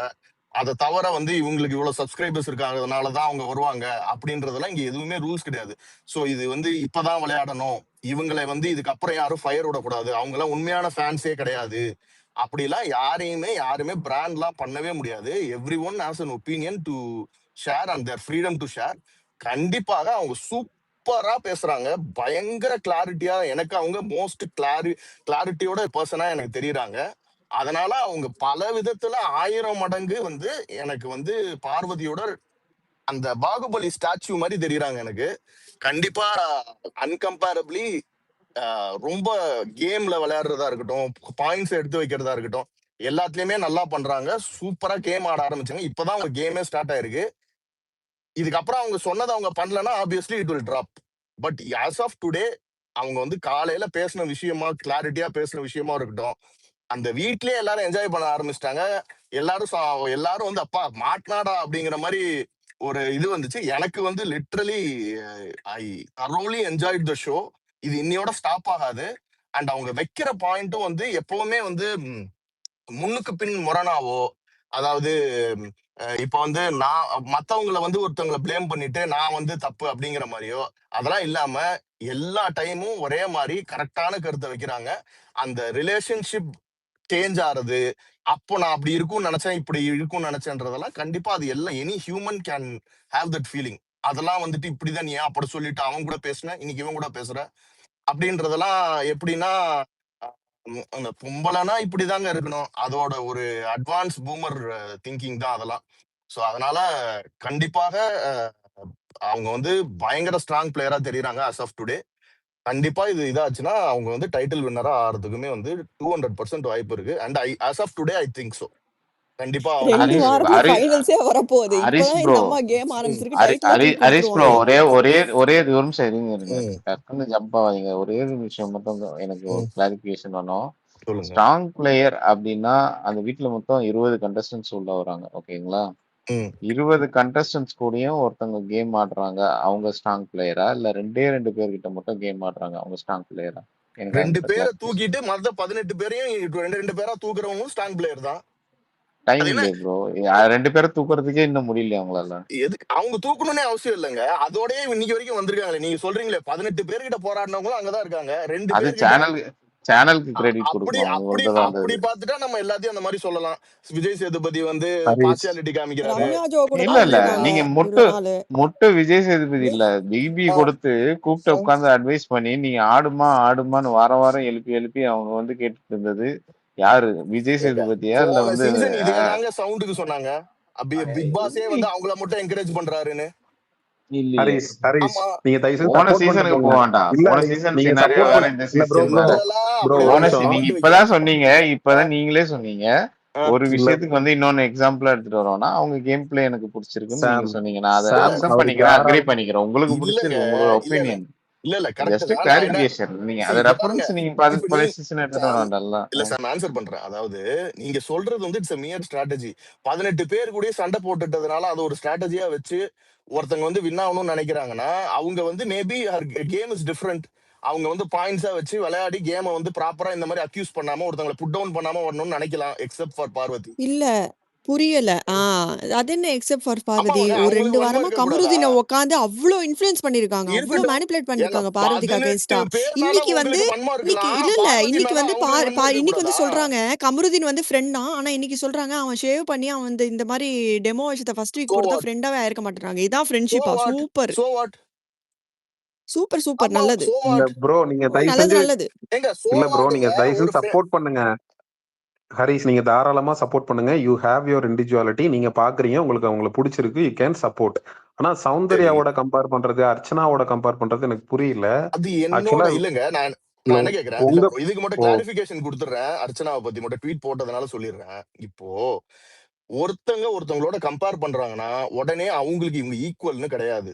அதை தவிர வந்து இவங்களுக்கு இவ்வளவு சப்ஸ்கிரைபர்ஸ் இருக்காங்கனாலதான் அவங்க வருவாங்க அப்படின்றதெல்லாம் இங்க எதுவுமே ரூல்ஸ் கிடையாது. சோ இது வந்து இப்பதான் விளையாடணும், இவங்களை வந்து இதுக்கப்புறம் யாரும் ஃபயர் விடக்கூடாது, அவங்க எல்லாம் உண்மையான ஃபேன்ஸே கிடையாது அப்படிலாம் யாருமே பிராண்ட்லாம் பண்ணவே முடியாது. Every one has an opinion to share and there freedom to share. கண்டிப்பாக அவங்க சூப்பரா பேசுறாங்க, பயங்கர கிளாரிட்டியா. எனக்கு அவங்க மோஸ்ட் கிளாரிட்டியோட பர்சனா எனக்கு தெரியுறாங்க. அதனால அவங்க பல விதத்துல 1000 மடங்கு வந்து எனக்கு வந்து பார்வதியோட அந்த பாகுபலி ஸ்டாச்சு மாதிரி தெரியுறாங்க எனக்கு. கண்டிப்பா அன்கம்பேரபிளி ரொம்ப கேம்ல விளையாடுறதா இருக்கட்டும், பாயிண்ட்ஸ் எடுத்து வைக்கிறதா இருக்கட்டும், எல்லாத்துலயுமே நல்லா பண்றாங்க. சூப்பரா கேம் ஆட ஆரம்பிச்சாங்க. இப்பதான் அவங்க கேமே ஸ்டார்ட் ஆயிருக்கு. இதுக்கப்புறம் அவங்க சொன்னதை அவங்க பண்ணலன்னா obviously it will drop. But as of today அவங்க வந்து காலையில பேசின விஷயமா, கிளாரிட்டியா பேசின விஷயமா இருக்கட்டும், அந்த வீட்லயே எல்லாரும் என்ஜாய் பண்ண ஆரம்பிச்சிட்டாங்க. எல்லாரும் வந்து அப்பா மாட்னாடா அப்படிங்கிற மாதிரி ஒரு இது வந்துச்சு. எனக்கு வந்து literally I thoroughly enjoyed the show. இது இன்னையோட ஸ்டாப் ஆகாது. அண்ட் அவங்க வைக்கிற பாயிண்ட்டும் வந்து எப்பவுமே வந்து முன்னுக்கு பின் முரணாவோ, அதாவது இப்ப வந்து நான் மத்தவங்களை வந்து ஒருத்தவங்களை பிளேம் பண்ணிட்டு நான் வந்து தப்பு அப்படிங்கிற மாதிரியோ அதெல்லாம் இல்லாம எல்லா டைமும் ஒரே மாதிரி கரெக்டான கருத்தை வைக்கிறாங்க. அந்த ரிலேஷன்ஷிப் சேஞ்ச் ஆறது, அப்போ நான் அப்படி இருக்கும்னு நினைச்சேன், இப்படி இருக்கும்னு நினைச்சேன்றதெல்லாம் கண்டிப்பா அது எல்லாம் any human can have that feeling. அதெல்லாம் வந்துட்டு இப்படிதான் நீ ஏன் அப்படி சொல்லிட்டு அவன் கூட பேசுன, இன்னைக்கு இவன் கூட பேசுற அப்படின்றதெல்லாம் எப்படின்னா அந்த பொம்பளைனா இப்படிதாங்க இருக்கணும், அதோட ஒரு அட்வான்ஸ் பூமர் திங்கிங் தான் அதெல்லாம். ஸோ அதனால கண்டிப்பாக அவங்க வந்து பயங்கர ஸ்ட்ராங் பிளேயரா தெரியுறாங்க as of டுடே. கண்டிப்பா இது இதாச்சுன்னா அவங்க வந்து டைட்டில் வின்னரா ஆறதுக்குமே வந்து 200% வாய்ப்பு இருக்கு. And as of today I think so. கண்டிப்பா அவங்க 2 வந்து ஹரிஷ் வாரத்துல ஹரி ஃபைனல்ஸே வரப்போகுது. ஹரிஷ் இப்பதான் ப்ரோ இந்த அம்மா கேம் ஆரம்பிச்சிருக்கு. டைட்டிலே தூக்கி ஹரிஷ் ப்ரோ விட்டுருவாங்க. ஒரே ஒரு நிமிஷம் இருங்க ம், டக்குன்னு ஜம்ப் ஆகாதீங்க. ஒரே ஒரு விஷயம் மட்டும் எனக்கு ஒரு ம், கிளாரிபிகேஷன் வேணும். சொல்லுங்க. ஸ்ட்ராங் பிளேயர் அப்படின்னா அந்த வீட்ல மொத்தம் 20 கண்டஸ்டன்ஸ் உள்ள வராங்க, ஓகேங்களா? ம். 20 கண்டஸ்டன்ஸ் கூடயும் ஒருத்தவங்க கேம் ஆடுறாங்க, அவங்க ஸ்ட்ராங் பிளேயரா? இல்ல 2 பேர்கிட்ட மட்டும் கேம் ஆடுறாங்க, அவங்க ஸ்ட்ராங் பிளேயரா? எனக்கு 2 அந்த பேரை கிளாரிபிகேஷன். தூக்கிட்டு மத்த 18 பேரையும் 2 பேரா தூக்குறவங்களும் ஸ்ட்ராங் பிளேயர் தான். டைம் அது என்ன இல்லையே ப்ரோ, 2 பேரை தூக்குறதுக்கே இன்னும் முடியலையா அவங்களால? எதுக்கு அவங்க தூக்கணும்னே அவசியம் இல்லைங்க. அதோடய இன்னைக்கு வரைக்கும் வந்திருக்காங்களே. நீங்க சொல்றீங்களே 18 பேர்கிட்ட போராடினவங்களும் அங்கதான் இருக்காங்க. 2 அது பேர்கிட்ட சேனலுக்கு அ- கிரெடிட் அப்படி கொடுக்கணும், அப்படி இவங்கள்ட்ட தான் அப்படி இருந்தது. பார்த்துட்டா நம்ம எல்லாத்தையும் அந்த மாதிரி சொல்லலாம். விஜய் சேதுபதி வந்து ஹரிஷ் பார்சியாலிட்டி காமிக்கிறாரு. ரம்யா ஜோ கூட இல்ல தான் இல்ல, அப்படின்னா வந்திருக்காங்க நீங்க இவ்வளவு நாள். மொட்டு விஜய் சேதுபதி இல்ல, பிபி ஆ, கொடுத்து கூப்பிட்டு ஆ, உட்கார்ந்து அட்வைஸ் பண்ணி நீங்க ஆடுமான்னு வாரம் எழுப்பி அவங்க வந்து கேட்டுட்டு இருந்தது யாரு? விஜய் ஏங்க, சேதுபதியா இல்ல போன வந்து சீசன் இதே தாங்க சவுண்டுக்கு சொன்னாங்க. பிக் பாஸே வந்து அவங்கள மட்டும் என்கரேஜ் பண்றாருன்னு. இல்லையே? ஹரிஷ் ஆமா, நீங்க தயவு செய்து போன சப்போர்ட் பண்ணிட்டு சீசனுக்கு போங்க. போக வேண்டாம், இல்ல போன நீங்க சீசன் நீங்க சினாரியோ சப்போர்ட் வேற, பண்ண இந்த இல்ல ப்ரோ சீசன் ப்ரோ வேற. இதெல்லாம் ப்ரோ அப்படி ஒரு ஒரு நிமிஷம். நீங்க பாயிண்ட் வைங்க. இப்பதான் சொன்னீங்க, இப்பதான் நீங்களே சொன்னீங்க ஆ, ஒரு இல்ல விஷயத்துக்கு வந்து இன்னொன்னு எக்ஸாம்பிளா எடுத்துட்டு வரோம்னா அவங்க கேம் பிளே எனக்கு பிடிச்சிருக்குன்னு நீங்க சாம் சொன்னீங்க. நான் அதை இல்ல சாம் அக்செப்ட் அவருக்கு பண்ணிக்கிறேன், அக்ரி யாரால பண்ணிக்கிறேன். உங்களுக்கு இல்லங்க, பிடிச்சிருக்கு, உங்களோட இல்ல இல்ல ஒப்பீனியன். இல்ல இல்ல கரெக்ட் ஜஸ்ட் தான். நான் என்ன கிளாரிபிகேஷன். நீங்க அதை இங்க பாருங்க. ரெஃபரன்ஸ் நீங்க இப்ப பழைய சீசன் எடுத்துட்டு வர சாம் வேண்டாம்ல. இல்ல சாம் ஆன்சர் பண்றேன். அதாவது நீங்க சொல்றது வந்து இட்ஸ் மியர் ஸ்ட்ராட்டஜி. 18 பேர் கூட சண்டை போட்டுட்டதுனால அது ஒரு ஸ்ட்ராட்டஜியா வச்சு ஒருத்தங்க வந்து வின் ஆகணும்னு நினைக்கிறாங்கன்னா அவங்க வந்து மேபி கேம் இஸ் டிஃப்ரெண்ட். அவங்க வந்து பாயிண்ட்ஸா வச்சு விளையாடி கேமை வந்து ப்ராப்பரா இந்த மாதிரி அக்யூஸ் பண்ணாம ஒருத்தங்களை புட் டவுன் பண்ணாம வரணும்னு நினைக்கலாம். Except for Parvathi. இல்ல புரியல. அது என்ன எக்ஸெப்ட் ஃபார் ஆமா, பார்வதி? ஒரு 2 அவங்களுக்கு வன்மம் வாரமா இருக்க கூடாதா? கமருதீன உட்காந்து அவ்ளோ இன்ஃப்ளூயன்ஸ் பண்ணிருக்காங்க. அவ்ளோ இருக்கட்டும். மேனிபுலேட் ஏங்க, பண்ணிருக்காங்க பார்வதிக்கு 18 அகைன்ஸ்டா. பேர் மேல இன்னைக்கு வந்து உங்களுக்கு வன்மம் இன்னைக்கு இருக்கலாம். இல்ல இல்ல பார்வதி இன்னைக்கு மேல வந்து அவங்களுக்கு வன்மம் இருக்க இன்னைக்கு வந்து கூடாதா? சொல்றாங்க கமருதீன் வந்து ஃப்ரெண்ட் தான். ஆனா இன்னைக்கு சொல்றாங்க அவன் ஷேவ் பண்ணி அவன் இந்த மாதிரி டெமோ விஷயத்த ஃபர்ஸ்ட் வீக் சோ போட்டு தான் வாட் ஃப்ரெண்டாவே ஆயிருக்க மாட்டேறாங்க. இதான் சோ ஃப்ரெண்ட்ஷிப்பா? What super so what super super ஆமா, நல்லது. சோ இல்ல வாட் ப்ரோ நீங்க தயவு நல்லது செஞ்சு நல்லது. ஏங்க, சோ இல்ல ப்ரோ நீங்க வாட்டுங்க. தயவு ஒரு செஞ்சு சப்போர்ட் பண்ணுங்க. ஹரிஷ் நீங்க தாராளமா சப்போர்ட் பண்ணுங்க. You have your individuality. நீங்க பாக்குறீங்க, உங்களுக்கு அவங்களை பிடிச்சிருக்கு, யூ கேன் சப்போர்ட். ஆனா சரி, சௌந்தர்யாவோட கம்பேர் பண்றது, அர்ச்சனாவோட கம்பேர் பண்றது எனக்கு புரியல. அது என்னோட ஆக்சுவலா இல்லங்க. நான் இல்ல நான் என்ன கேக்குறேன், இல்ல உங்க bro, இதுக்கு மட்டும் ஓ கிளாரிபிகேஷன் கொடுத்துறேன். அர்ச்சனாவை பத்தி மட்டும் ட்வீட் போட்டதுனால சொல்லிடுறேன். இப்போ ஒருத்தவங்களோட கம்பேர் பண்றாங்கன்னா உடனே அவங்களுக்கு இவங்க ஈக்குவல்னு கிடையாது.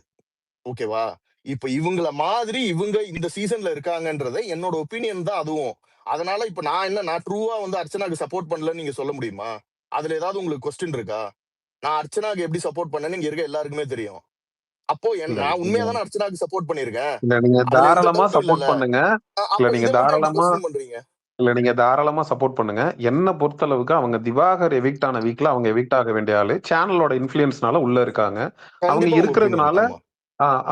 ஓகேவா? இப்ப இவங்கள மாதிரி இவங்க இந்த சீசன்ல இருக்காங்கன்றத என்னோட ஒப்பீனியன் தான் அதுவும். அதனால இப்ப நான் ட்ரூவா வந்து அர்ச்சனாக்கு சப்போர்ட் பண்ணலன்னு நீங்க சொல்ல முடியுமா? அதுல ஏதாவது உங்களுக்கு கொஸ்டின் இருக்கா? நான் அர்ச்சனாக்கு எப்படி சப்போர்ட் பண்ணேன்னு இங்க இருக்க எல்லாருக்குமே தெரியும். அப்போ இல்ல நான் இல்ல உண்மையா தானே அர்ச்சனாக்கு சப்போர்ட் பண்ணியிருக்கேன். இல்ல நீங்க அதுல எந்த தாராளமா டவுட்டும் சப்போர்ட் இல்லல்ல. பண்ணுங்க. இல்ல அப்ப நீங்க இதை மட்டும் எப்படி தாராளமா கொஸ்டின் பண்றீங்க? இல்ல நீங்க தாராளமா சப்போர்ட் பண்ணுங்க. என்ன பொறுத்தளவுக்கு அவங்க திவாகர் எவிக்ட் ஆன வீக்ல அவங்க எவிக்ட் ஆக வேண்டிய ஆளு. சேனலோட இன்ஃப்ளூயன்ஸ்னால உள்ள இருக்காங்க. அவங்க கண்டிப்பா உங்க ஒப்பீனியன். இருக்கிறதுனால ஆமா.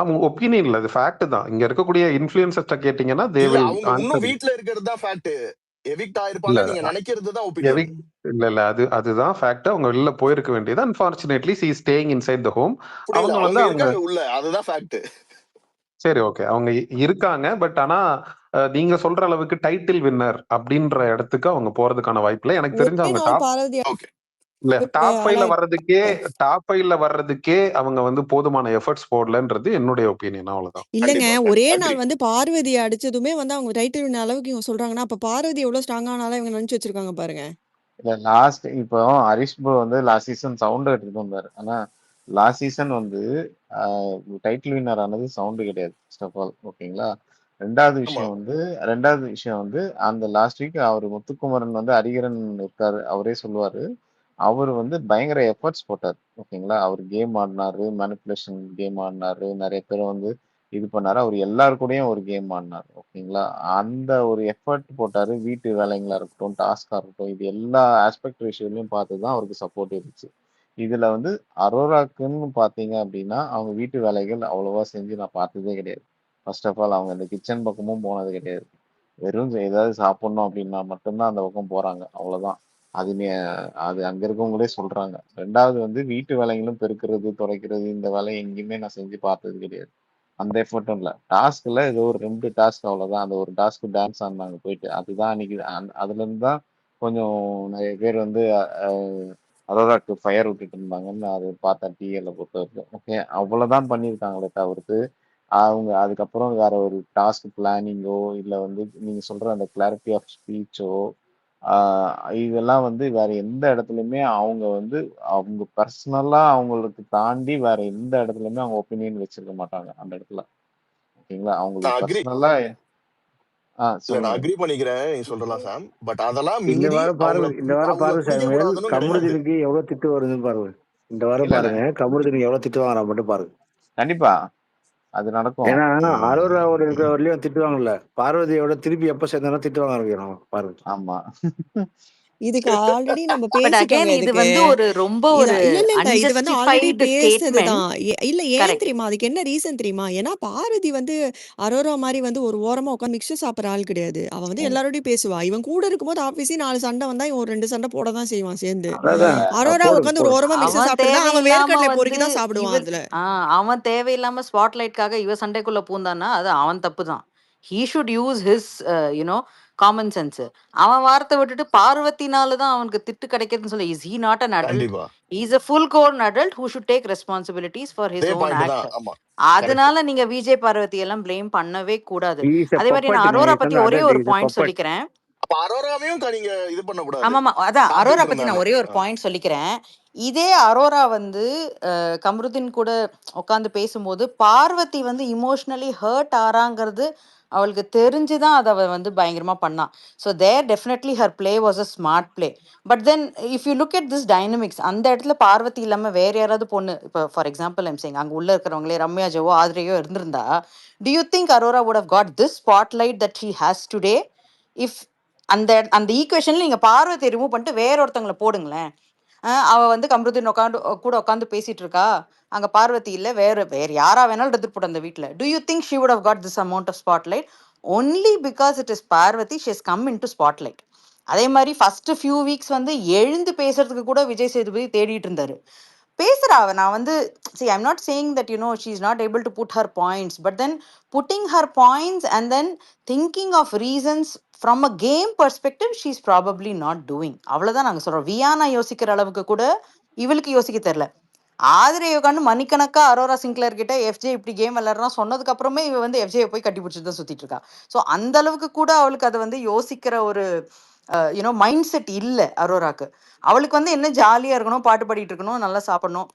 அவங்க ஒப்பீனியன் இல்ல, அது ஃபேக்ட் தான். இங்க இருக்கக்கூடிய இன்ஃப்ளூயன்சர்ட்ட கேட்டீங்கன்னா தே இல்ல, வில் அவங்க இன்னும் ஆன்சர். வீட்ல இருக்கிறது தான் ஃபேக்ட். எவிக்ட் இல்ல ஆயிருப்பாங்க நீங்க நினைக்கிறது தான் ஒப்பீனியன். எவிக்ட் இல்ல இல்ல அதுதான் ஃபேக்ட். அவங்க வெளில போயிருக்க வேண்டியது. Unfortunately C staying inside the home. அப்படி இல்ல, அவங்க அவங்க வந்து அவங்க இருக்காங்க உள்ள, அதுதான் ஃபேக்ட். சரி ஓகே அவங்க இருக்காங்க. பட் ஆனா நீங்க சொல்ற அளவுக்கு டைட்டில் வின்னர் அப்படின்ற இடத்துக்கு அவங்க போறதுக்கான வாய்ப்பு இல்லை. எனக்கு தெரிஞ்சு ஒரே அவங்க நாள் டாப் பார்வதி ஓகே. இல்ல டாப் ஃபைவ்ல ஆனா வர்றதுக்கே அவங்க வந்து போதுமான எஃபர்ட்ஸ் போடலன்றது என்னுடைய ஒப்பீனியன். அவ்வளவுதான். இல்லங்க. கண்டிப்பா ஒரே அக்ரி. நாள் வந்து பார்வதிய அடிச்சதுமே வந்து அவங்க டைட்டில் வின் அளவுக்கு இவங்க சொல்றாங்கன்னா, அப்ப பார்வதி எவ்வளவு ஸ்ட்ராங்கான ஆளா இவங்க நினைச்சு வச்சிருக்காங்க பாருங்க. இல்ல லாஸ்ட் இப்போ ஹரிஷ் ப்ரோ வந்து லாஸ்ட் சீசன் சவுண்ட் எடுத்துட்டு வந்தாரு. ஆனா லாஸ்ட் சீசன் வந்து டைட்டில் வின்னர் ஆனது சவுண்டு கிடையாது, ஃபர்ஸ்ட் ஆஃப் ஆல், ஓகேங்களா? ஆமா, ரெண்டாவது விஷயம் வந்து அந்த லாஸ்ட் வீக் அவர் முத்துக்குமரன் வந்து ஹரிகரன் இருக்காரு, அவரே சொல்லுவாரு. அவர் வந்து பயங்கர எஃபர்ட்ஸ் போட்டார், ஓகேங்களா? அவர் கேம் ஆடினாரு, மேனிப்புலேஷன் கேம் ஆடினாரு, நிறைய பேரை வந்து இது பண்ணாரு. அவர் எல்லாரு கூடயும் ஒரு கேம் ஆடினார், ஓகேங்களா? அந்த ஒரு எஃபர்ட் போட்டாரு. வீட்டு வேலைங்களா இருக்கட்டும், டாஸ்கா இருக்கட்டும், இது எல்லா ஆஸ்பெக்ட் ரேஷியோலையும் பார்த்து தான் அவருக்கு சப்போர்ட் இருந்துச்சு. இதுல வந்து அரோராக்குன்னு பாத்தீங்க அப்படின்னா அவங்க வீட்டு வேலைகள் அவ்வளவா செஞ்சு நான் பார்த்ததே கிடையாது. ஃபர்ஸ்ட் ஆஃப் ஆல் அவங்க இந்த கிச்சன் பக்கமும் போனது கிடையாது. வெறும் ஏதாவது சாப்பிடணும் அப்படின்னா மட்டும்தான் அந்த பக்கம் போறாங்க, அவ்வளவுதான். அது அது அங்க இருக்கவங்களே சொல்றாங்க. ரெண்டாவது வந்து வீட்டு வேலைகளும் பெருக்கிறது, துடைக்கிறது, இந்த வேலையை எங்கேயுமே நான் செஞ்சு பார்த்தது கிடையாது. அந்த எஃபர்ட்டும் இல்லை. டாஸ்க்ல ஏதோ ஒரு 2 டாஸ்க் அவ்வளவுதான். அந்த ஒரு டாஸ்க் டான்ஸ் ஆடினாங்க போயிட்டு, அதுதான் அன்னைக்கு. அதுல இருந்து தான் கொஞ்சம் நிறைய பேர் வந்து அரோராக்கு ஃபயர் விட்டுட்டு இருந்தாங்கன்னு அது பார்த்தேன் டிஎல்ல பொறுத்த வரைக்கும். ஓகே, அவ்வளவுதான் பண்ணியிருக்காங்களே தவிர்த்து அவங்க அதுக்கப்புறம் வேற ஒரு டாஸ்க் பிளானிங்கோ இல்ல வந்து நீங்க சொல்ற அந்த கிளாரிட்டி ஆஃப் ஸ்பீச்சோ இதெல்லாம் வந்து வேற எந்த இடத்துலயுமே அவங்க வந்து அவங்க பர்சனலா அவங்களுக்கு தாண்டி வேற எந்த இடத்துலயுமே அவங்க ஒப்பீனியன் வச்சிருக்க மாட்டாங்க அந்த இடத்துல. ஓகேங்களா? நான் அவங்களுக்கு அக்ரி பர்சனலா இல்ல நான் சொல்லுங்க. அக்ரி பண்ணிக்கிறேன் நீ சொல்றலாம் சாம். பட் அதெல்லாம் இந்த மீறி வாரம் பாருங்க, இந்த வாரம் அவங்கள பாருங்க பிடிக்க சாமுவேல், கூடாதுன்னு கிடையாது. கமருதீனுக்கு எவ்வளவு திட்டு வருதுன்னு பாருங்க. இந்த வாரம் இல்ல இல்ல பாருங்க கமருதீனுக்கு எவ்வளவு திட்டு வாங்குறா மட்டும் பாருங்க. கண்டிப்பா அது நடக்கும். ஏன்னா அரோராவோட இருக்கிற வரலையும் திட்டுவாங்கல்ல, பார்வதியோட திருப்பி எப்ப சேர்ந்தாலும் திட்டு வாங்க ஆரம்பிக்கிறோம் பாருங்க. ஆமா. இதுக்கு ஆல்ரெடி நம்ம பட் அகைன் பேசிட்டோங்க. இது இதுக்கு வந்து ஒரு ரொம்ப ஒரு இல்ல இல்லங்க, இது வந்து ஆல்ரெடி அன்ஜஸ்டிஃபைடு பேசுனதுதான். ஸ்டேட்மெண்ட். இல்ல ஏன் கரெக்ட். தெரியுமா? அதுக்கு என்ன ரீசன் தெரியுமா? ஏன்னா பாரதி வந்து அரோரா மாதிரி வந்து ஒரு ஓரமா உட்காந்து மிக்சர் சாப்பிட்ற ஆள் கிடையாது. அவ வந்து எல்லாரோடையும் பேசுவா. இவன் கூட இருக்கும்போது ஆபீஸி 4 சண்டை வந்தா இவன் ஒரு 2 சண்டை போட தான் செய்வான் சேர்ந்து. இல்ல அதான் இல்ல அரோரா போடுங்க உட்காந்து ஒரு போடுங்க. ஓரமா மிக்சர் அவன் சாப்பிட்டு அவன் தேவையில்லாம வேர்க்கடலை வந்து பொறுக்கி தான் சாப்பிடுவான் இவர் அதுல. அவன் தேவையில்லாம ஸ்பாட்லைட்காக இவ சண்டைக்குள்ள பூந்தான்னா அது அவன் தப்பு தான். He should use his you know common sense. அவன் வார்த்தை விட்டுட்டு பார்வத்தினால தான் அவனுக்கு திட்டு கிடைக்கிறதுன்னு சொல்லி, is he not an adult? கண்டிப்பா is a full grown adult who should take responsibilities for his அதே own பாயிண்ட் act. தான். ஆமா கரெக்ட். அதனால நீங்க விஜய் பார்வதி எல்லாம் ப்ளேம் பண்ணவே கூடாது. இஸ் எ அதே மாதிரி நான் பப்பட்டுங்க, அரோரா இஸ் பத்தி நாட் ஒரே அடல்ட், ஒரு இஸ் எ பாயிண்ட் பப்பட். சொல்லிக்கிறேன். அப்ப அரோராவையும் நீங்க இது பண்ண கூடாது. ஆமாமா, அதான் அரோரா சாப்பிட்டுட்டு பத்தி நான் இருந்தானே. ஒரே ஒரு பாயிண்ட் சொல்லிக்கிறேன். இதே அரோரா வந்து கம்ருதீன் கூட உட்காந்து பேசும்போது பார்வதி வந்து இமோஷனலி ஹர்ட் ஆறாங்கிறது அவளுக்கு தெரிஞ்சுதான் அதை அவ வந்து பயங்கரமா பண்ணான். So there definitely her play was a smart play. But then if you look at this dynamics, அந்த இடத்துல பார்வதி இல்லாம வேற யாராவது பொண்ணு, இப்போ ஃபார் எக்ஸாம்பிள் ஐம் சேயிங் அங்க உள்ள இருக்கிறவங்களே ரம்யா ஜோவோ ஆதிரையோ இருந்திருந்தா, to you think Arora would have got this spotlight that she has today? If அந்த அந்த ஈக்குவேஷன்ல நீங்க பார்வதியை ரிமூவ் பண்ணிட்டு வேற ஒருத்தவங்களை போடுங்களேன். அவ வந்து கம்ருதீன் உட்காந்து கூட உட்காந்து பேசிட்டு இருக்கா, அங்க பார்வதி இல்ல, வேற வேற யாரா வேணாலும் எடுத்துட்டு போட்டு அந்த வீட்டுல. Do you think she would have got this amount of spotlight? Only because it is Parvathi she has come in to spotlight. அதே மாதிரி ஃபர்ஸ்ட் ஃபியூ வீக்ஸ் வந்து எழுந்து பேசுறதுக்கு கூட விஜய் சேதுபதி தேடிட்டு இருந்தாரு. பேசுறா அவ. நான் வந்து see I'm not saying that she is not able to put her points, but then putting her points and then thinking of reasons from a game perspective she is probably not doing. அவ்வளவுதான் நாங்க சொல்றோம். வியானா யோசிக்கிற அளவுக்கு கூட இவளுக்கு யோசிக்க தெரியல. ஆதிரை உட்காந்து மணிக்கணக்கா அரோரா சிங்க்லர் கிட்ட எஃப்ஜே இப்படி கேம் விளையாடுறான் சொன்னதுக்கு அப்புறமே இவ வந்து எஃப்ஜே போய் கட்டி பிடிச்சிட்டு தான் சுத்திட்டு இருக்கா. ஸோ அந்த அளவுக்கு கூட அவளுக்கு அதை வந்து யோசிக்கிற ஒரு மைண்ட் செட் இல்லை அரோராக்கு. அவளுக்கு வந்து என்ன ஜாலியா இருக்கணும், பாட்டு பாடிட்டு இருக்கணும், நல்லா சாப்பிடணும்.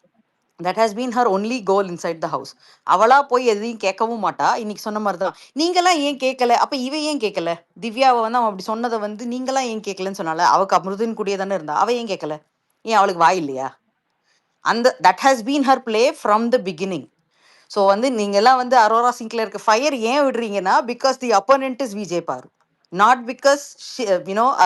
That has been her only goal inside the house. அவளா போய் எதையும் கேட்கவும் மாட்டா. இன்னைக்கு சொன்ன மாதிரி தான், நீங்களாம் ஏன் கேட்கல, அப்ப இவ ஏன் கேட்கல? திவ்யாவை வந்து அவன் அப்படி சொன்னதை வந்து நீங்களாம் ஏன் கேட்கலன்னு சொன்னால, அவக்கு அமிர்தின் கூடிய தானே இருந்தா, அவ ஏன் கேட்கல? ஏன் அவளுக்கு வாய் இல்லையா? அந்த that has been her play from the beginning. So வந்து நீங்க எல்லாம் வந்து அரோரா சிங்க்லருக்கு ஃபயர் ஏன் விடுறீங்கன்னா, because the opponent is Vijay பாரு, not because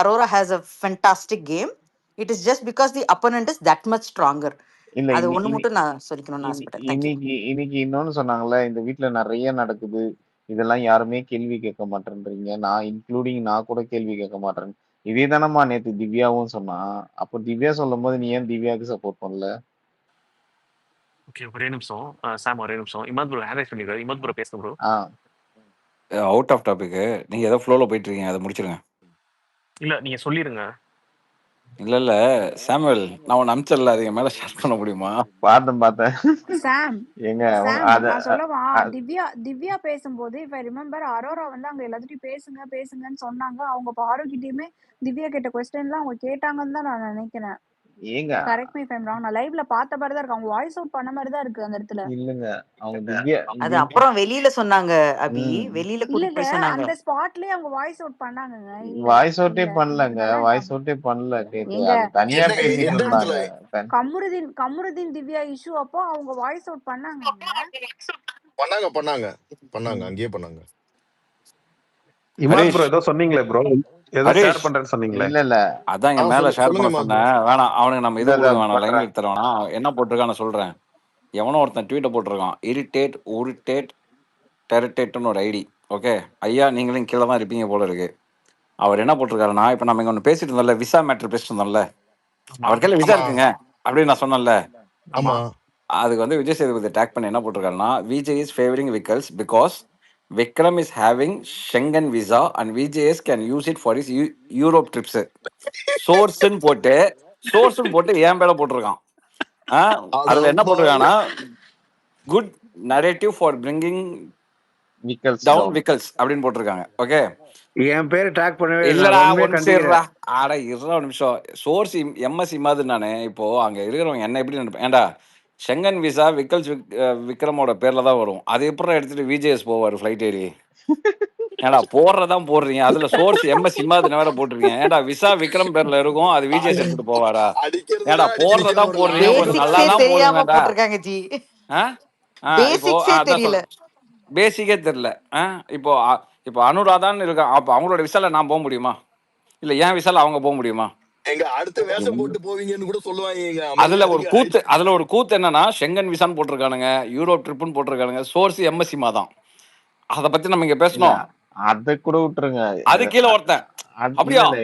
Aurora has a fantastic game. It is just because the opponent is that much stronger. இல்ல அது ஒண்ணு மட்டும் நான் சொல்லிக்கணும்னு ஆசைப்பட்டேன். தேங்க்யூ. இன்னைக்கு இன்னொன்னு சொன்னாங்கல்ல, இந்த வீட்ல நிறைய நடக்குது, இதெல்லாம் யாருமே கேள்வி கேட்க மாட்டேன்றீங்க, நான் இன்க்ளூடிங் நான் கூட கேள்வி கேட்க மாட்டேன். இதே தானம்மா நேத்து திவ்யாவும் சொன்னா. அப்போ திவ்யா சொல்லும் போது நீ ஏன் திவ்யாவுக்கு சப்போர்ட் பண்ணல? ஓகே, ஒரே நிமிஷம். சாம் ஒரே நிமிஷம். இமாத் ப்ரோ ஹேண்ட் ரைஸ் பண்ணிருக்காரு. இமாத் ப்ரோ பேசுங்க ப்ரோ. Out of topic. நீங்க ஏதோ ஃப்ளோல போயிட்டு இருக்கீங்க, அதை முடிச்சிருங்க. இல்ல நீங்க சொல்லிருங்க. இல்ல சாமுவேல், நான் உன்னை அனுப்பிச்சல, அது என் மேல ஷேர் பண்ண முடியுமா? பார்த்தேன். சாம் எங்க சாம் அத நான் சொல்லவா? அ- திவ்யா பேசும்போது இப்ப ரிமெம்பர் அரோரா வந்து அங்க எல்லாத்துட்டையும் பேசுங்கன்னு சொன்னாங்க. அவங்க பாருகிட்டயுமே திவ்யா கேட்ட கொஸ்டின்லாம் அவங்க கேட்டாங்கன்னு தான் நான் நினைக்கிறேன். ஏங்க correct me if I'm wrong. நான் லைவ்ல பார்த்த மாதிரி தான் இருக்கு. அவங்க வாய்ஸ் அவுட் பண்ண மாதிரி தான் இருக்கு அந்த இடத்துல. இல்லங்க, அவங்க திவ்யா அது அப்புறம் வெளியில சொன்னாங்க அபி, ம் வெளியில இல்லங்க, கூட்டிட்டு போய் சொன்னாங்க. அந்த ஸ்பாட்லயே அவங்க வாய்ஸ் அவுட் பண்ணாங்கங்க. இல்ல வாய்ஸ் அவுட்டே இல்ல பண்ணலங்க, நல்லா வாய்ஸ் அவுட்டே பண்ணல. கேட்டு எங்க அது தனியா எந்த பேசிட்டு எந்த இடத்துல இருந்தாங்க. கமருதீன் திவ்யா இஷ்யூ அப்போ அவங்க வாய்ஸ் அவுட் பண்ணாங்கங்க. பண்ணாங்க அங்கேயே பண்ணாங்க. இமாத் ஹரிஷ், ப்ரோ ஏதோ சொன்னீங்களே ப்ரோ, ஏதோ ஷேர் ஹரிஷ், பண்றேன்னு சொன்னீங்களே. இல்ல அதான் இங்க மேல ஷேர் சொல்லுங்க பண்ண மாத்ரோ. சொன்னேன். வேணாம், அவனுக்கு நம்ம இதை இல்ல கொடுக்க வேணாம், லைன் பண்றேன். தர வேணாம். என்ன போட்டிருக்கான்னு சொல்றேன். எவனோ ஒருத்தன் ட்வீட்டை போட்டிருக்கான், இரிட்டேட் உரிட்டேட் டெரிட்டேட்னு ஒரு ஐடி. ஓகே ஐயா, நீங்களும் கீழே தான் இருப்பீங்க போல இருக்கு. அவர் என்ன போட்டிருக்காருன்னா, இப்போ நம்ம இங்க ஒன்று பேசிட்டு இருந்தோம்ல, விசா மேட்ரு பேசிட்டு இருந்தோம்ல, அவர் கையில விசா ஆமா இருக்குங்க அப்படின்னு நான் சொன்னேன்ல. ஆமா அதுக்கு வந்து விஜய் சேதுபதி டேக் பண்ணி என்ன போட்டிருக்காருன்னா, Vijay is favouring Vickles because Vikram is having Schengen visa and VJS can use it for is Europe trips. சோர்ஸ்ன்னு போட்டு என் பேரை போட்டிருக்கான். அதுல என்ன போட்டிருக்காங்கன்னா, good narrative for bringing Vickles down down. Vickles அப்படின்னு போட்டிருக்காங்க. ஓகே, என் பேரை ட்ராக் பண்ணவே இல்லை. இல்லடா நான் உண்மையை ஒன் கண்டிக்கிறேன். சேர்றா. ஆடா இருடா ஒரு நிமிஷம். சோர்ஸ் எம்எஸ்சி மாதிரி நானு. இப்போ அங்க இருக்கிறவங்க என்ன எப்படி நினைப்பேன்? ஏன்டா ஷெங்கன் விசா விக்கல்ஸ் விக்ரமோட பேர்ல தான் வரும். அது எப்படி எடுத்துட்டு விஜேஎஸ் போவாரு ஃபிளைட் ஏறி? ஏன்டா போடுறதான் போடுறீங்க, அதுல சோர்ஸ் எம்எஸ்சி மாதிரி வேற போட்டிருக்கீங்க. ஏன்டா விசா விக்ரம் பேர்ல இருக்கும், அது விஜேஎஸ் எடுத்துட்டு போவாரா? ஏன்டா அடிக்கிறதுனா அடிக்கிறீங்க, போடுறதான் ஒரு போடுறீங்க, லாஜிக் கொஞ்சம் இல்ல. நல்லா பேசிக்ஸே தான் தெரியாம போடுங்கடா. போட்டிருக்காங்க ஜி. ஆ ஆ இப்போ பேசிக்ஸே அதான் தெரியல. சொல்றேன், பேசிக்கே தெரியல. இப்போ இப்போ அனுராதான்னு இருக்கான், அப்போ அவங்களோட விசால நான் போக முடியுமா? இல்ல என் விசால அவங்க போக முடியுமா? எங்க அடுத்த வேஷம் போட்டு போவீங்கன்னு கூட சொல்லுவாங்க. அதுல அமைதியா ஒரு இருங்க. கூத்து அதுல ஒரு கூத்து என்னன்னா, ஷெங்கன் விசான்னு போட்டிருக்கானுங்க, யூரோப் ட்ரிப்புன்னு போட்டிருக்கானுங்க, சோர்ஸ் எம்எஸ்சி தான். அதை பத்தி நம்ம இங்க இல்ல பேசணும். அத கூட விட்டுருங்க. அது கீழே ஒருத்தன் இல்ல அப்படியா இல்ல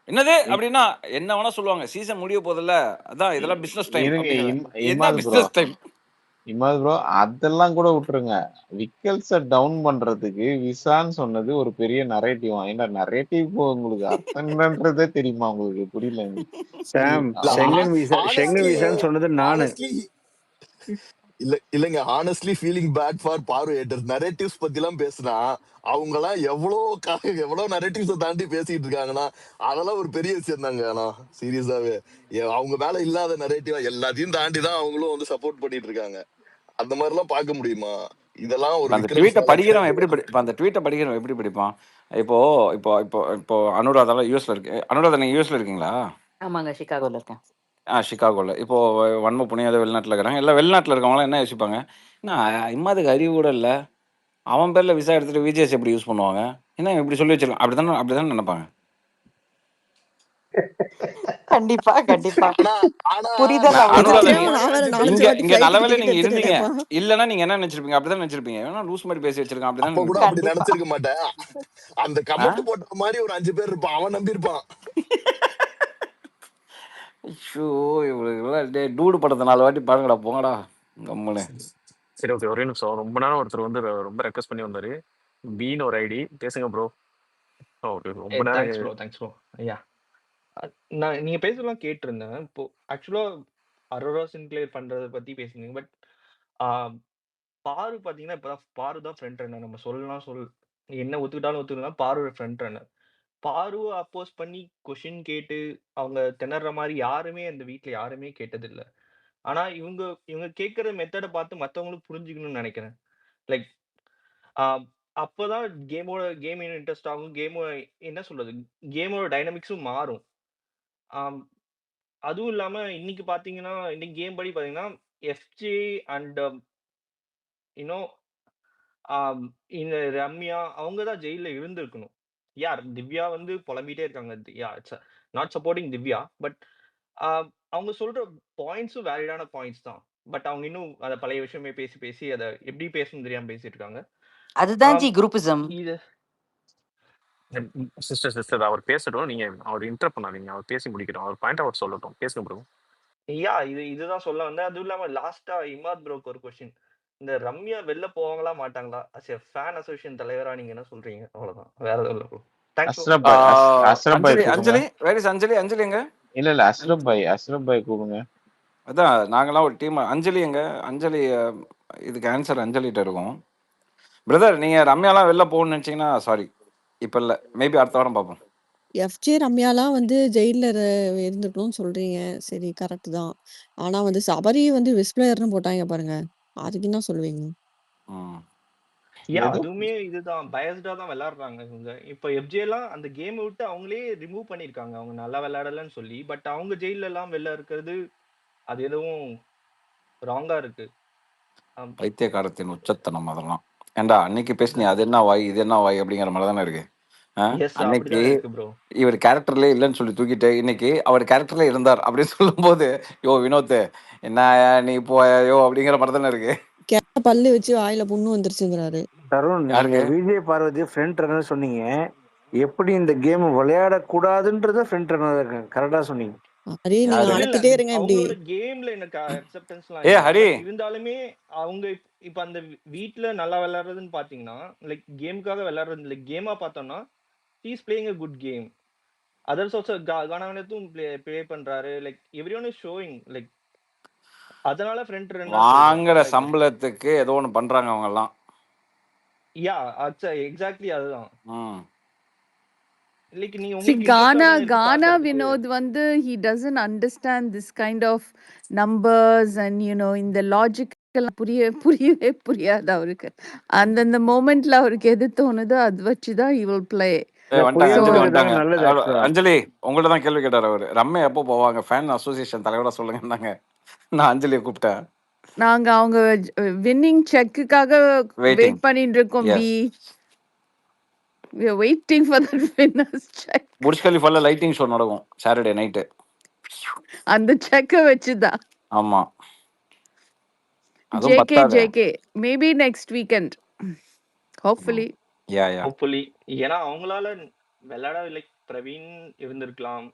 என்னது அப்படின்னா என்ன வேணா சொல்லுவாங்க, சீசன் முடிய போதில்ல, அதான் இதெல்லாம் பிசினஸ் டைம் இருங்க. அப்படிங்கிற. என்ன இமாது ப்ரோ, பிசினஸ் டைம்? இமாது ப்ரோ, அதெல்லாம் கூட விட்டுருங்க. விக்கல்ஸ டவுன் பண்றதுக்கு விசான்னு சொன்னது ஒரு பெரிய நரேட்டிவ். ஏன்னா நரேட்டிவ் உங்களுக்கு அர்த்தம் என்னன்றதே தெரியுமா உங்களுக்கு? புரியல எனக்கு. சாம், இல்ல, ஷெங்கன் விசான்னு சொன்னது நானு. honestly இல்லங்க, ஹானஸ்ட்லி ஃபீலிங் பேட் ஃபார் பாரு ஹேட்டர்ஸ். நரேட்டிவ்ஸ் பத்தி எல்லாம் பேசினா அவங்க எல்லாம் எவ்வளவு நரேட்டிவ்ஸ தாண்டி பேசிட்டு இருக்காங்கன்னா அதெல்லாம் ஒரு பெரிய விஷயம் தாங்க. ஆனா சீரியஸாவே அவங்க மேல இல்லாத நரேட்டிவா எல்லாத்தையும் தாண்டி தான் அவங்களும் வந்து சப்போர்ட் பண்ணிட்டு இருக்காங்க. அந்த மாதிரி எல்லாம் பார்க்க முடியுமா? இதெல்லாம் ஒரு அந்த விக்ரம் ட்வீட்டை fan-ஆ படிக்கிறவன் எப்படி கேட்கக்கூடாது. இப்போ அந்த ட்வீட்டை படிக்கிறவன் எப்படி படிப்பான்? இப்போ இப்போ இப்போ இப்போ அனுராதாலாம் யூஎஸ்ல இருக்கு. அனுராதா நீங்க யூஎஸ்ல இருக்கீங்களா? ஆமாங்க, சிகாகோல இருக்கேன். சிகாகோல. இப்போ வன்ம புனியாத வெளிநாட்டில் இருக்கிறாங்க. எல்லாம் வெளிநாட்டில் இருக்கவங்களாம் என்ன யோசிப்பாங்க, என்ன இம்மாதுக்கு அறிவு கூட இல்லை, அவன் பேர்ல விசா எடுத்துட்டு விஜேஎஸ் எப்படி யூஸ் பண்ணுவாங்க, என்ன இவன் இப்படி சொல்லி வச்சிருக்கான், அப்படிதானே நினைப்பாங்க. கண்டிப்பா கண்டிப்பா ஆனா ஆனா புரிதல் நான் அவ்வளவுதான். அனுராதா இதுக்கே நீங்க நான் வேற 4 இங்க வாட்டி இங்க ஃபிளைட் நல்ல வேளை டிக்கெட் நீங்க இருந்தீங்க. எடுத்துட்டேனேப்பா. இல்லைன்னா நீங்க என்ன நினைச்சிருப்பீங்க, அப்படிதான் நினைச்சிருப்பீங்க, ஏன்னா லூஸ் மாதிரி பேசி வச்சிருக்கான் அப்படிதான் அப்ப கூட நினைப்பீங்க. அப்படி கண்டிப்பா. நினைச்சிருக்க மாட்டேன். அந்த ஆ கமெண்ட் போட்ட மாதிரி ஒரு 5 பேர் இருப்பான், அவன் நம்பியிருப்பான். ஐயோ இவ்வளோ டூடு படத்தை 4 வாட்டி பாருங்கடா, போங்கடா கம்முன்னு. சரி, ஓகே, ஒரே நிமிஷம். ரொம்ப நேரம் ஒருத்தர் வந்து ரொம்ப ரெக்வஸ்ட் பண்ணி வந்தாரு. பீன் ஒரு ஐடி பேசுங்க ப்ரோ. ரொம்ப நேரம் தேங்க்ஸ் ப்ரோ, தேங்க்ஸ் ப்ரோ. ஐயா, நான் நீங்க பேசலாம் கேட்டிருந்தேன். இப்போ ஆக்சுவலா அரோரா சின்க்ளேர் பண்றத பத்தி பேசுனீங்க. பட் பாரு பாத்தீங்கன்னா இப்பதான் பாரு தான் ஃப்ரண்ட் ரன்னர். நம்ம என்ன ஒத்துக்கிட்டாலும் ஒத்துக்கலாம், பாரு ஃப்ரண்ட் ரன்னர். பாருவை அப்போஸ் பண்ணி கொஷின் கேட்டு அவங்க திணற மாதிரி யாருமே அந்த வீட்ல யாருமே கேட்டதில்ல. ஆனா இவங்க இவங்க கேட்கிற மெத்தட பார்த்து மத்தவங்களும் புரிஞ்சுக்கணும்னு நினைக்கிறேன். லைக் அப்பதான் கேம் இன்ட்ரெஸ்ட் ஆகும். என்ன சொல்றது, கேமோட டைனமிக்ஸும் மாறும். ஆம், அதுவும் இல்லாம இன்னைக்கு பாத்தீங்கன்னா, இன்னைக்கு கேம் படி பாத்தீங்கன்னா, எஃப்ஜே அண்ட் யூனோ இந்த ரம்யா அவங்க தான் ஜெயில்ல இருந்திருக்கணும். யார் திவ்யா வந்து புலம்பிட்டே இருக்காங்க. It's not supporting Divya. But அவங்க சொல்ற பாயிண்ட்ஸும் வேலிடான பாயிண்ட்ஸ் தான். பட் அவங்க இன்னும் அத பழைய விஷயமே பேசி பேசி அதை எப்படி பேசணும்னு தெரியாம பேசிட்டு இருக்காங்க. அதுதான் ஜி குரூப்பிசம். இது சிஸ்டர் அவர் பேசட்டும், நீங்க அவர் இன்டரப்ட் பண்ணாதீங்க, அவர் பேசி முடிக்கட்டும், அவர் பாயிண்ட் அவர் சொல்லட்டும், பேசுங்க ப்ரோ. இதுதான் சொல்ல வந்தேன். அதுவும் இல்லாம லாஸ்டா இமாத் ப்ரோக்கு ஒரு கொஸ்டின். இந்த ரம்யா வெளில போவாங்களா மாட்டாங்களா? அஸ் எ ஃபேன் அசோசியேஷன் தலைவரா நீங்க என்ன சொல்றீங்க? அவ்வளவுதான், வேற எதுவும் இல்ல bro. Thanks bro. Ashraf bhai, Ashraf bhai Anjali கூப்பிடுங்க. அஞ்சலி வேர் இஸ் அஞ்சலி? அஞ்சலி எங்க? இல்ல அஸ்ரப் பாய் கூப்பிடுங்க. அதான் நாங்களாம் ஒரு டீம். அஞ்சலி எங்க? அஞ்சலி இதுக்கு ஆன்சர் அஞ்சலிட்ட இருக்கும். பிரதர் நீங்க ரம்யாலாம் வெளில போகணும்னு நினைச்சீங்கன்னா சாரி, இப்போ இல்லை, மேபி அடுத்த வாரம் பார்ப்போம். எஃப்ஜே ரம்யாலாம் வந்து ஜெயில்ல இருந்திருக்கணும்னு சொல்றீங்க. சரி, கரெக்ட் தான். ஆனா வந்து சபரி வந்து விஸ்பிளேயர்னு போட்டாங்க பாருங்க. அதுக்கு என்ன சொல்லுவீங்க? ம். அதுவுமே இதுதான், பயஸ்டா தான் விளையாடுறாங்க இவங்க. இப்ப எஃப்ஜே எல்லாம் அந்த கேம் விட்டு அவங்களே ரிமூவ் பண்ணிருக்காங்க, அவங்க நல்லா விளையாடலன்னு சொல்லி. பட் அவங்க ஜெயில எல்லாம் வெளில இருக்கிறது அது எதுவும் ராங்கா இருக்கு. பைத்தியக்காரத்தின் உச்சத்தனம் அதெல்லாம். ஏண்டா அன்னைக்கு பேசினி அது என்ன வாய் இது என்ன வாய் அப்படிங்கிற மாதிரி தானே இருக்கு. எஸ், அன்னைக்கு அப்படிதான் இருக்கு ப்ரோ. இவர் கேரக்டர்லேயே இல்லைன்னு சொல்லி தூக்கிட்டு இன்னைக்கு அவர் கேரக்டர்ல இருந்தார் அப்படின்னு சொல்லும்போது, யோ வினோத் என்ன நீ போயோ அப்படிங்கிற மாதிரி தானே இருக்கு. கேட்ட பல்லு வச்சு வாயில புண்ணு வந்துருச்சுங்கிறாரு. தருண், நீங்க யாருக்கு? விஜய் பார்வதி ஃப்ரண்ட் ரன்னர் சொன்னீங்க. எப்படி இந்த கேம் விளையாடக்கூடாதுன்றத ஃப்ரண்ட் ரன்னர் கரெக்டா சொன்னீங்க. ஹரி, நீங்க யாரு? இல்ல அணைச்சிட்டே இருங்க இப்படி. அவங்களோட கேம்ல எனக்கு அக்செப்டன்ஸ்லாம் ஏ இல்ல. ஹரி, பட் இருந்தாலுமே அவங்க இப்ப அந்த வீட்ல நல்லா விளையாடுறதுன்னு பாத்தீங்கன்னா, லைக் கேமுக்காக விளையாடுறது இல்லை. கேமா பார்த்தோம்னா he is playing a good game. Others also கனவனத்தும் ப்ளே பண்றாரு. Like everyone is showing. Like அதனால ஃப்ரண்ட் ரன்னர் சொல்றேன். வாங்குற லைக் சம்பளத்துக்கு ஏதோ ஒன்று பண்றாங்க அவங்க எல்லாம். யா எக்ஸாக்ட்லி அதுதான். ம் லைக் நீ See, உங்களுக்கு இன்ட்ரெஸ்டான இருக்கு Ghana பார்க்கறதுக்கு. Vinod வந்து he doesn't understand this kind of numbers and in the logical புரியவே புரியாது அவருக்கு. அந்தந்த மோமெண்ட்ல அவருக்கு எது தோணுதோ அது வச்சுதான் he will play. வந்துட்டாங்க So அஞ்சலி புரியாதுங்கிறது வந்துட்டாங்க. தாங்க நல்லது ஆக்சுவலா. அஞ்சலி உங்கள்ட்ட தான் கேள்வி கேட்டார் அவரு. ரம்யா எப்போ போவாங்க? ஃபேன் அசோசியேஷன் தலைவரா சொல்லுங்கன்னாங்க. நான் அஞ்சலியை கூப்பிட்டேன். நாங்க அவங்க வின்னிங் செக்குக்காக வெயிட்டிங். வெயிட் பண்ணிட்டு இருக்கோம். Yes. We are waiting for that winner's check. Burj கலிஃபால லைட்டிங் ஷோ நடக்கும் சாட்டர்டே நைட்டு. அந்த செக்கை வச்சுதான். ஆமா அதுவும் பத்தாது. JK maybe next weekend hopefully. யா யா ஹோப்ஃபுல்லி ஏன்னா அவங்களால விளையாட லைக் பிரவீன் இருந்திருக்கலாம்,